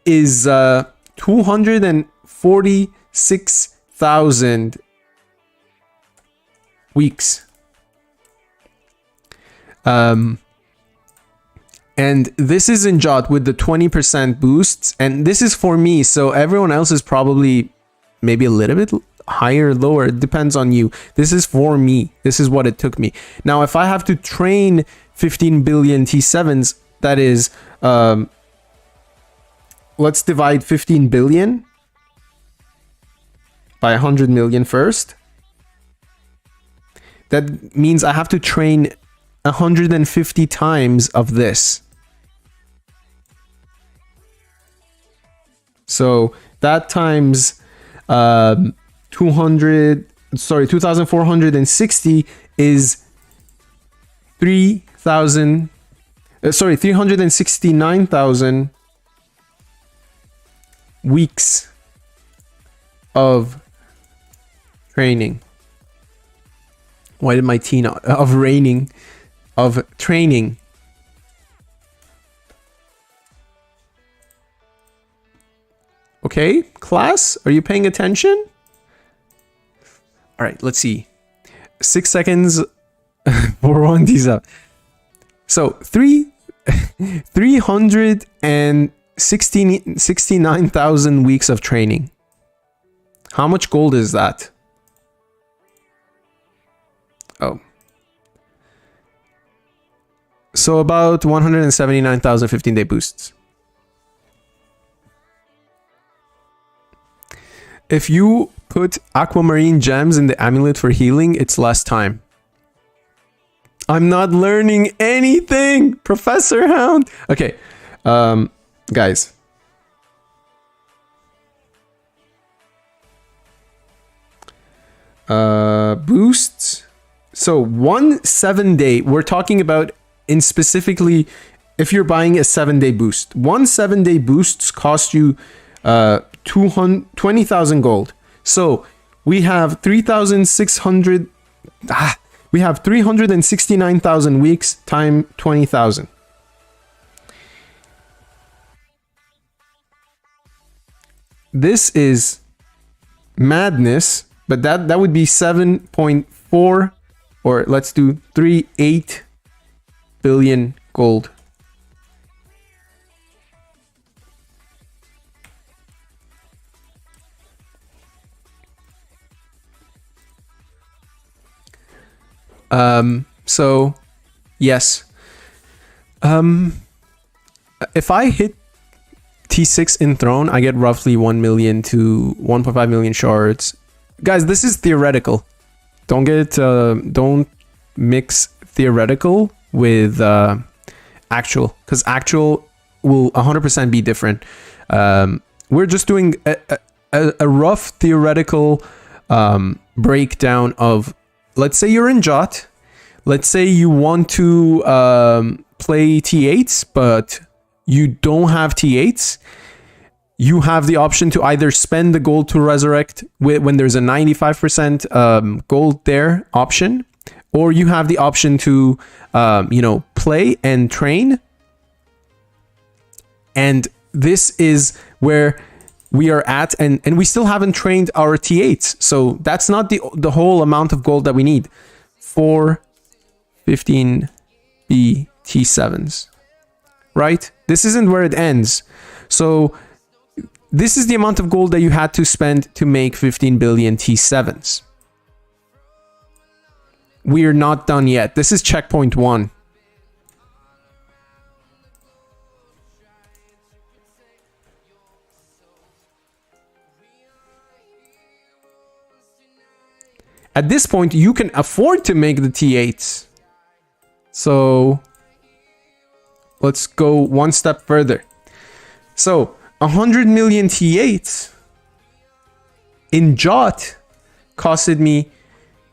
is 246,000 weeks. And this is in JOT with the 20% boosts, and this is for me, so everyone else is probably maybe a little bit higher, lower. It depends on you. This is for me. This is what it took me. Now, if I have to train 15 billion T7s, that is, let's divide 15 billion by 100 million first. That means I have to train 150 times of this. So that times 2,460 is 369,000 weeks of training. Why did my T not of raining of training? Okay, class, are you paying attention? All right, let's see. 6 seconds for one these up. So 369,000 weeks of training. How much gold is that? Oh. So about 179,000 15-day boosts. If you put aquamarine gems in the amulet for healing, it's less time. I'm not learning anything, Professor Hound. Okay, guys, Boosts. So 1 7-day, we're talking about in specifically if you're buying a 7-day boost. 1 7-day boosts cost you 20,000 gold. So we have 3,600. We have 369,000 weeks time 20,000. This is madness, but that would be 7.4, or let's do 3.8 billion gold. So yes. If I hit T6 in Throne, I get roughly 1 million to 1.5 million shards. Guys, this is theoretical. Don't mix theoretical with actual, because actual will 100% be different. We're just doing a rough theoretical breakdown of, let's say you're in Jot. Let's say you want to play T8s, but you don't have T8s. You have the option to either spend the gold to resurrect when there's a 95% gold there option, or you have the option to, play and train. And this is where we are at, and we still haven't trained our T8s. So that's not the whole amount of gold that we need for 15 B T7s, right? This isn't where it ends. So this is the amount of gold that you had to spend to make 15 billion T7s. We're not done yet. This is checkpoint 1. At this point, you can afford to make the T8s. So let's go one step further. So 100 million T8s in Jot costed me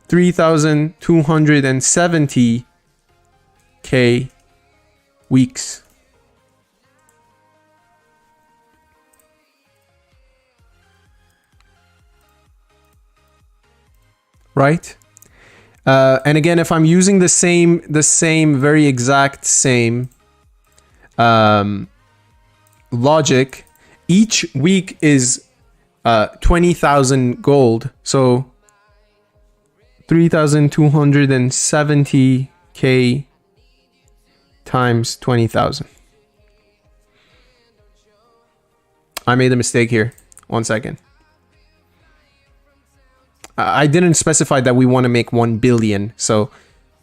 3,270k weeks. Right? And again, if I'm using the same very exact same logic, each week is 20,000 gold. So 3,270k times 20,000. I made a mistake here. 1 second. I didn't specify that we want to make 1 billion. So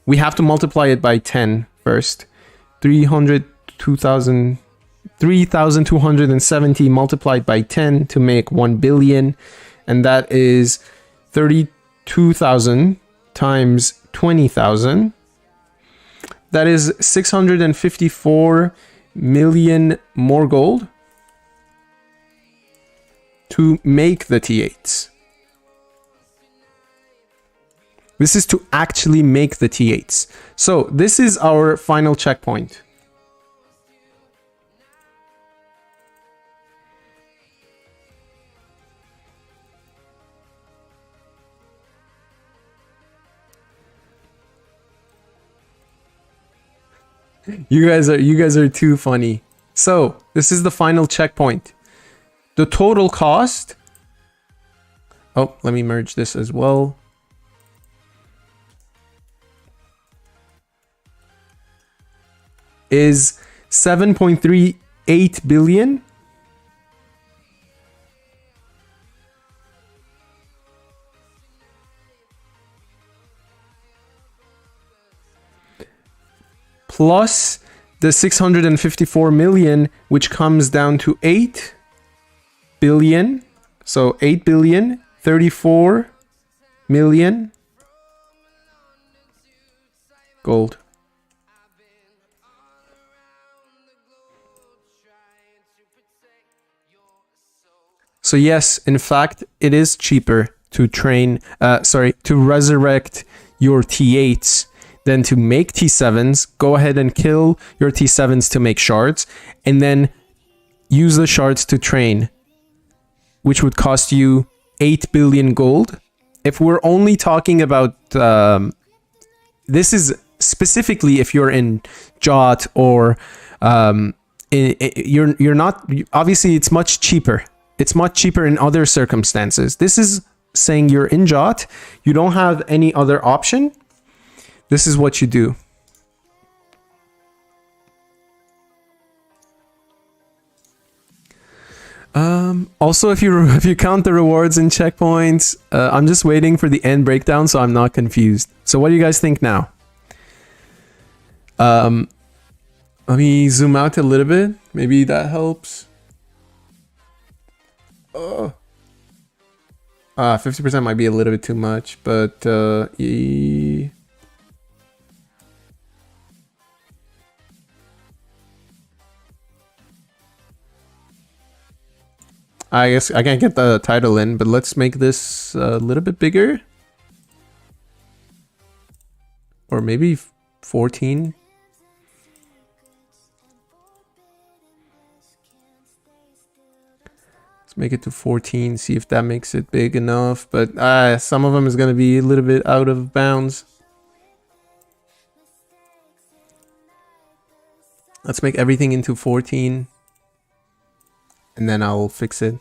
we have to multiply it by 10 first. 3,270 multiplied by 10 to make 1 billion. And that is 32,000 times 20,000. That is 654 million more gold to make the T8s. This is to actually make the T8s. So this is our final checkpoint. You guys are too funny. So this is the final checkpoint. The total cost. Oh, let me merge this as well. Is 7.38 billion. Plus the 654 million, which comes down to 8 billion. So 8 billion, 34 million gold. So yes, in fact, it is cheaper to train, to resurrect your T8s than to make T7s. Go ahead and kill your T7s to make shards, and then use the shards to train, which would cost you 8 billion gold. If we're only talking about, this is specifically if you're in Jot or you're not, obviously it's much cheaper. It's much cheaper in other circumstances. This is saying you're in Jot, you don't have any other option. This is what you do. Also, if you count the rewards and checkpoints, I'm just waiting for the end breakdown, so I'm not confused. So what do you guys think now? Let me zoom out a little bit. Maybe that helps. 50% might be a little bit too much, but I guess I can't get the title in, but let's make this a little bit bigger. Or maybe 14. Let's make it to 14, see if that makes it big enough. But some of them is going to be a little bit out of bounds. Let's make everything into 14. And then I'll fix it.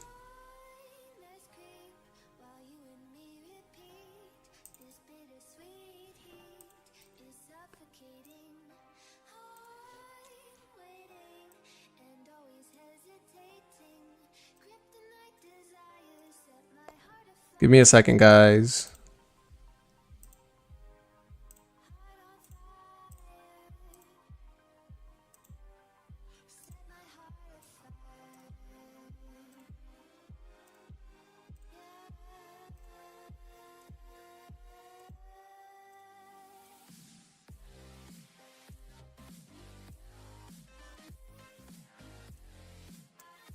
Give me a second, guys.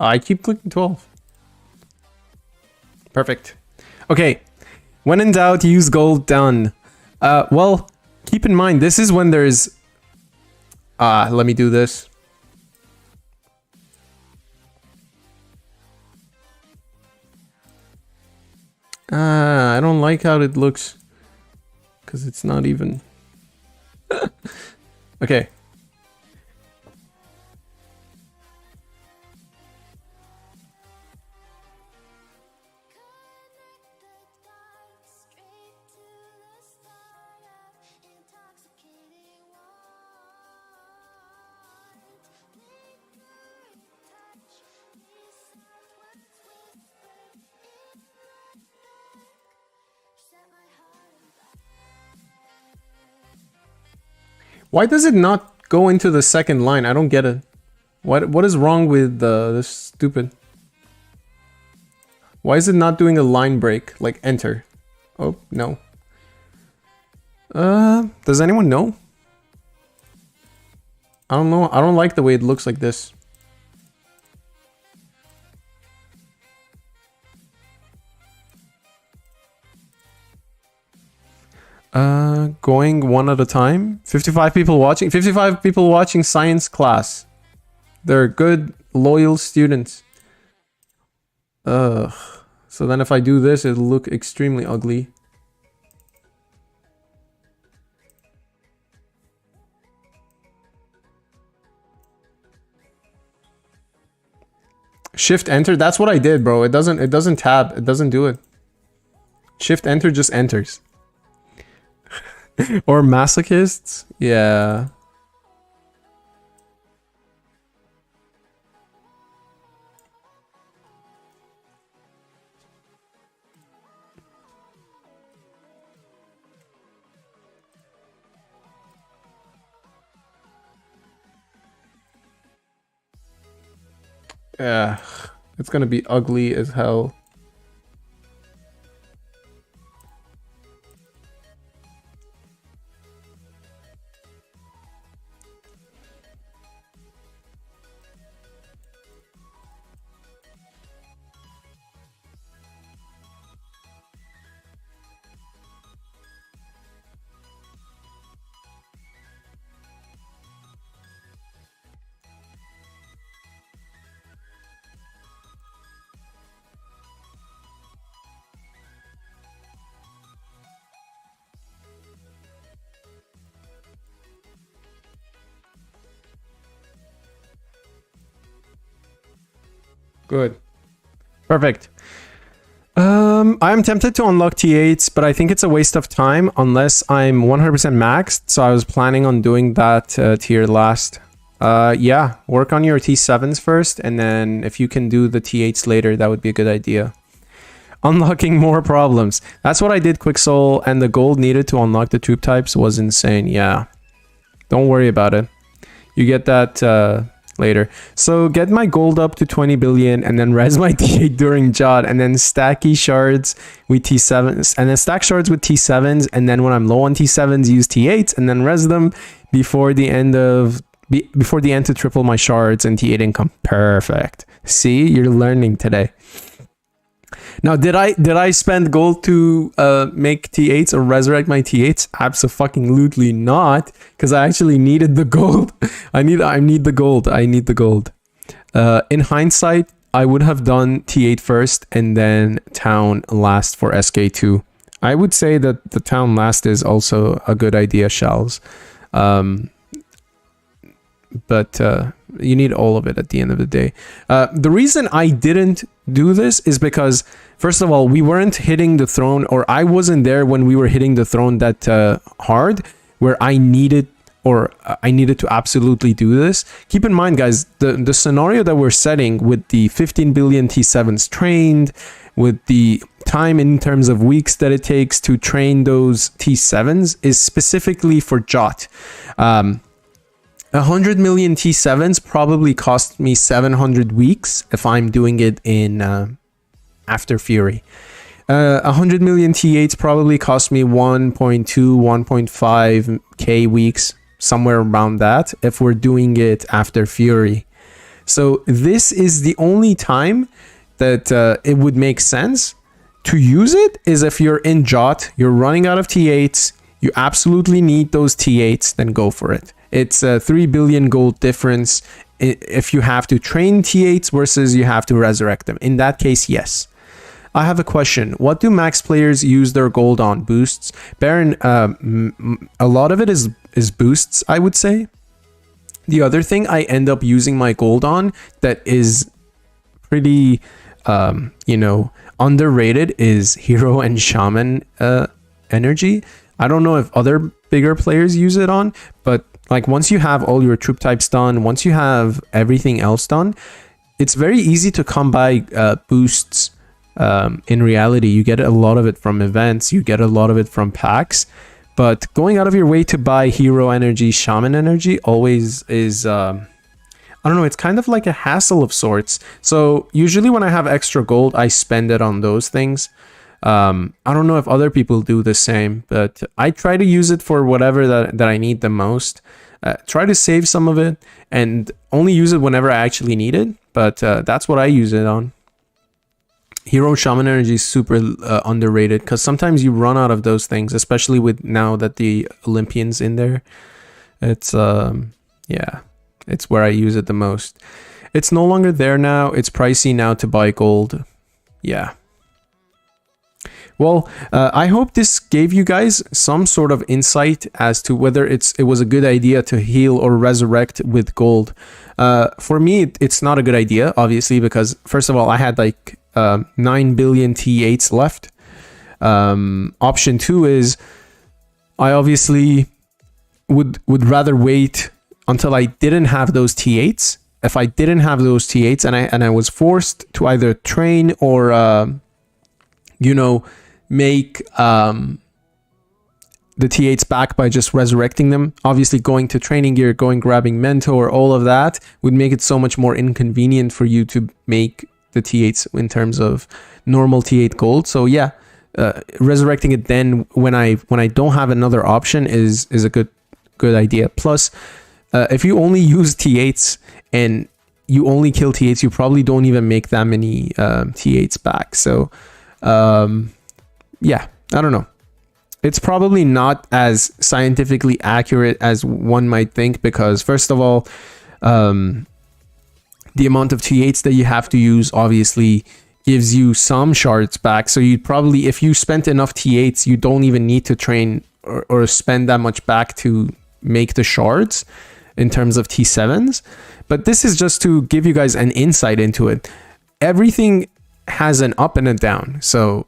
I keep clicking 12. Perfect. Okay. When in doubt, use gold. Done. Well, keep in mind, this is when there's... let me do this. I don't like how it looks. Because it's not even... Okay. Why does it not go into the second line? I don't get it. What is wrong with this stupid? Why is it not doing a line break? Like enter. Oh, no. Does anyone know? I don't know. I don't like the way it looks like this. Going one at a time. 55 people watching. 55 people watching science class. They're good, loyal students. So then if I do this, it'll look extremely ugly. Shift enter. That's what I did, bro. It doesn't tab. It doesn't do it. Shift enter just enters. Or masochists? Yeah. Yeah. It's gonna be ugly as hell. Good. Perfect. I'm tempted to unlock T8s, but I think it's a waste of time unless I'm 100% maxed. So I was planning on doing that tier last. Yeah, work on your T7s first, and then if you can do the T8s later, that would be a good idea. Unlocking more problems. That's what I did, Quicksoul, and the gold needed to unlock the troop types was insane. Yeah. Don't worry about it. You get that later. So get my gold up to 20 billion and then res my T8 during Jot and then stacky shards with T7s and then stack shards with T7s, and then when I'm low on T7s use T8s and then res them before the end to triple my shards and T8 income. Perfect. See, you're learning today. Now, did I spend gold to make T8s or resurrect my T8s? Absolutely not, because I actually needed the gold. I need the gold. I need the gold. In hindsight, I would have done T8 first and then Town last for SK2. I would say that the Town last is also a good idea, Shells. But you need all of it at the end of the day. The reason I didn't do this is because, first of all, we weren't hitting the throne, or I wasn't there when we were hitting the throne that hard, where I needed to absolutely do this. Keep in mind, guys, the scenario that we're setting with the 15 billion T7s trained, with the time in terms of weeks that it takes to train those T7s is specifically for Jot. 100 million T7s probably cost me 700 weeks if I'm doing it in After Fury. 100 million T8s probably cost me 1.2, 1.5k weeks, somewhere around that, if we're doing it After Fury. So this is the only time that it would make sense to use it, is if you're in Jot, you're running out of T8s, you absolutely need those T8s, then go for it. It's a 3 billion gold difference if you have to train T8s versus you have to resurrect them. In that case, yes. I have a question. What do max players use their gold on? Boosts? Baron, a lot of it is boosts, I would say. The other thing I end up using my gold on that is pretty, underrated is hero and shaman energy. I don't know if other bigger players use it on, but like once you have all your troop types done, once you have everything else done, it's very easy to come by boosts. In reality, you get a lot of it from events, you get a lot of it from packs, but going out of your way to buy hero energy, shaman energy always is, I don't know, it's kind of like a hassle of sorts. So usually when I have extra gold, I spend it on those things. I don't know if other people do the same, but I try to use it for whatever that I need the most. Try to save some of it and only use it whenever I actually need it. But that's what I use it on. Hero Shaman Energy is super underrated because sometimes you run out of those things, especially with now that the Olympian's in there. It's it's where I use it the most. It's no longer there now. It's pricey now to buy gold. Yeah. Well, I hope this gave you guys some sort of insight as to whether it was a good idea to heal or resurrect with gold. For me, it's not a good idea, obviously, because first of all, I had like 9 billion T8s left. Option 2 is I obviously would rather wait until I didn't have those T8s. If I didn't have those T8s and I was forced to either train or make the T8s back by just resurrecting them. Obviously, going to training gear, grabbing mentor, all of that would make it so much more inconvenient for you to make the T8s in terms of normal T8 gold. So yeah, resurrecting it then when I don't have another option is a good idea. Plus, if you only use T8s and you only kill T8s, you probably don't even make that many T8s back. So yeah, I don't know. It's probably not as scientifically accurate as one might think because, first of all, the amount of T8s that you have to use obviously gives you some shards back. So you'd probably, if you spent enough T8s, you don't even need to train or spend that much back to make the shards in terms of T7s. But this is just to give you guys an insight into it. everything has an up and a down. So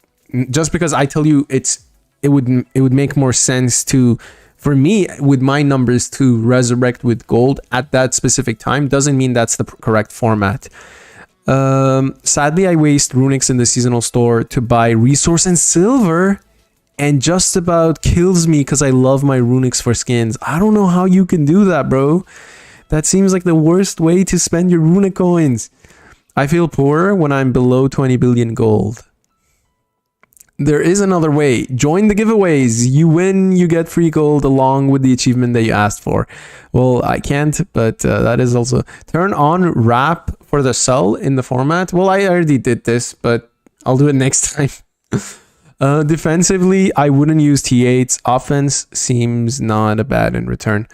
just because I tell you it would make more sense to, for me, with my numbers, to resurrect with gold at that specific time doesn't mean that's the correct format. Sadly, I waste runics in the seasonal store to buy resource and silver, and just about kills me because I love my runics for skins. I don't know how you can do that, bro. That seems like the worst way to spend your runic coins. I feel poorer when I'm below 20 billion gold. There is another way. Join the giveaways. You win, you get free gold along with the achievement that you asked for. Well, I can't, but that is also... Turn on wrap for the sell in the format. Well, I already did this, but I'll do it next time. Defensively, I wouldn't use T8s. Offense seems not a bad in return.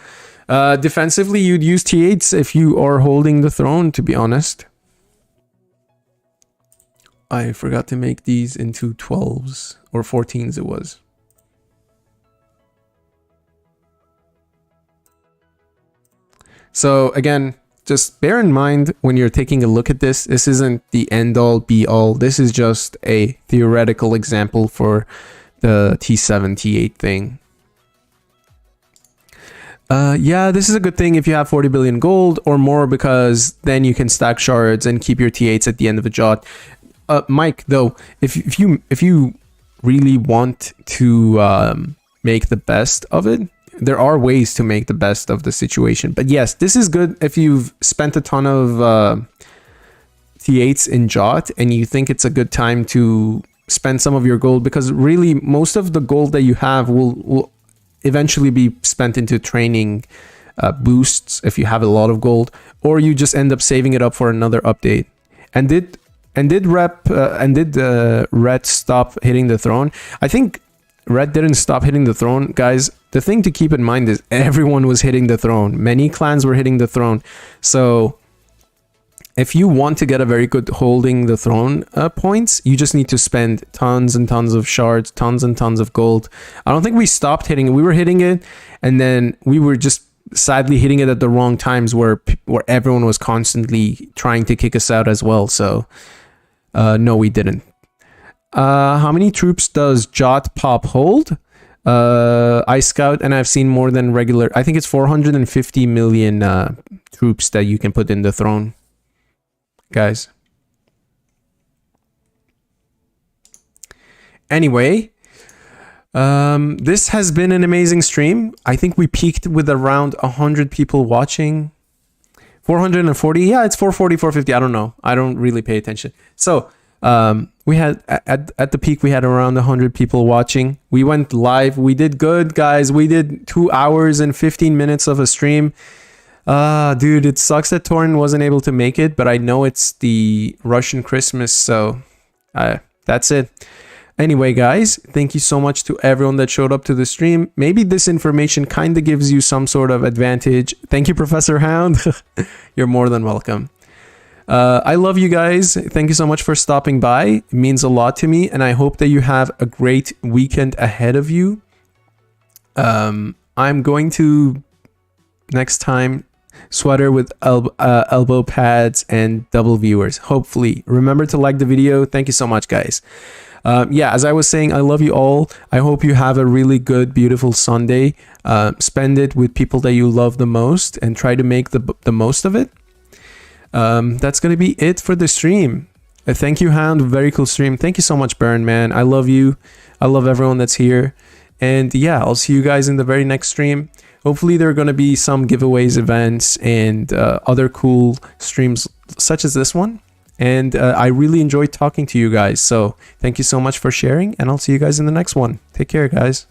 Defensively, you'd use T8s if you are holding the throne, to be honest. I forgot to make these into 12s or 14s it was. So again, just bear in mind when you're taking a look at this, this isn't the end all be all. This is just a theoretical example for the T7, T8 thing. Yeah, this is a good thing if you have 40 billion gold or more, because then you can stack shards and keep your T8s at the end of a jot. Mike, though, if you really want to make the best of it, there are ways to make the best of the situation. But yes, this is good if you've spent a ton of T8s in jot and you think it's a good time to spend some of your gold, because really most of the gold that you have will eventually be spent into training boosts if you have a lot of gold, or you just end up saving it up for another update. And did Red stop hitting the throne? I think Red didn't stop hitting the throne, guys. The thing to keep in mind is everyone was hitting the throne. Many clans were hitting the throne. So if you want to get a very good holding the throne points, you just need to spend tons and tons of shards, tons and tons of gold. I don't think we stopped hitting it. We were hitting it, and then we were just sadly hitting it at the wrong times where everyone was constantly trying to kick us out as well. So no, we didn't. How many troops does Jot Pop hold? I scout and I've seen more than regular. I think it's 450 million troops that you can put in the throne, guys. Anyway, this has been an amazing stream. I think we peaked with around 100 people watching. 440. Yeah, it's 440, 450. I don't know. I don't really pay attention. So we had at the peak, we had around 100 people watching. We went live. We did good, guys. We did 2 hours and 15 minutes of a stream. Dude, it sucks that Torrin wasn't able to make it, but I know it's the Russian Christmas, so that's it. Anyway, guys, thank you so much to everyone that showed up to the stream. Maybe this information kind of gives you some sort of advantage. Thank you, Professor Hound. You're more than welcome. I love you guys. Thank you so much for stopping by. It means a lot to me, and I hope that you have a great weekend ahead of you. I'm going to, next time, sweater with elbow pads and double viewers, hopefully. Remember to like the video. Thank you so much, guys. Yeah, as I was saying, I love you all. I hope you have a really good, beautiful Sunday. Spend it with people that you love the most and try to make the most of it. That's going to be it for the stream. Thank you, Hound. Very cool stream. Thank you so much, Baron, man. I love you. I love everyone that's here. And yeah, I'll see you guys in the very next stream. Hopefully there are going to be some giveaways, events, and other cool streams such as this one. And I really enjoyed talking to you guys. So thank you so much for sharing, and I'll see you guys in the next one. Take care, guys.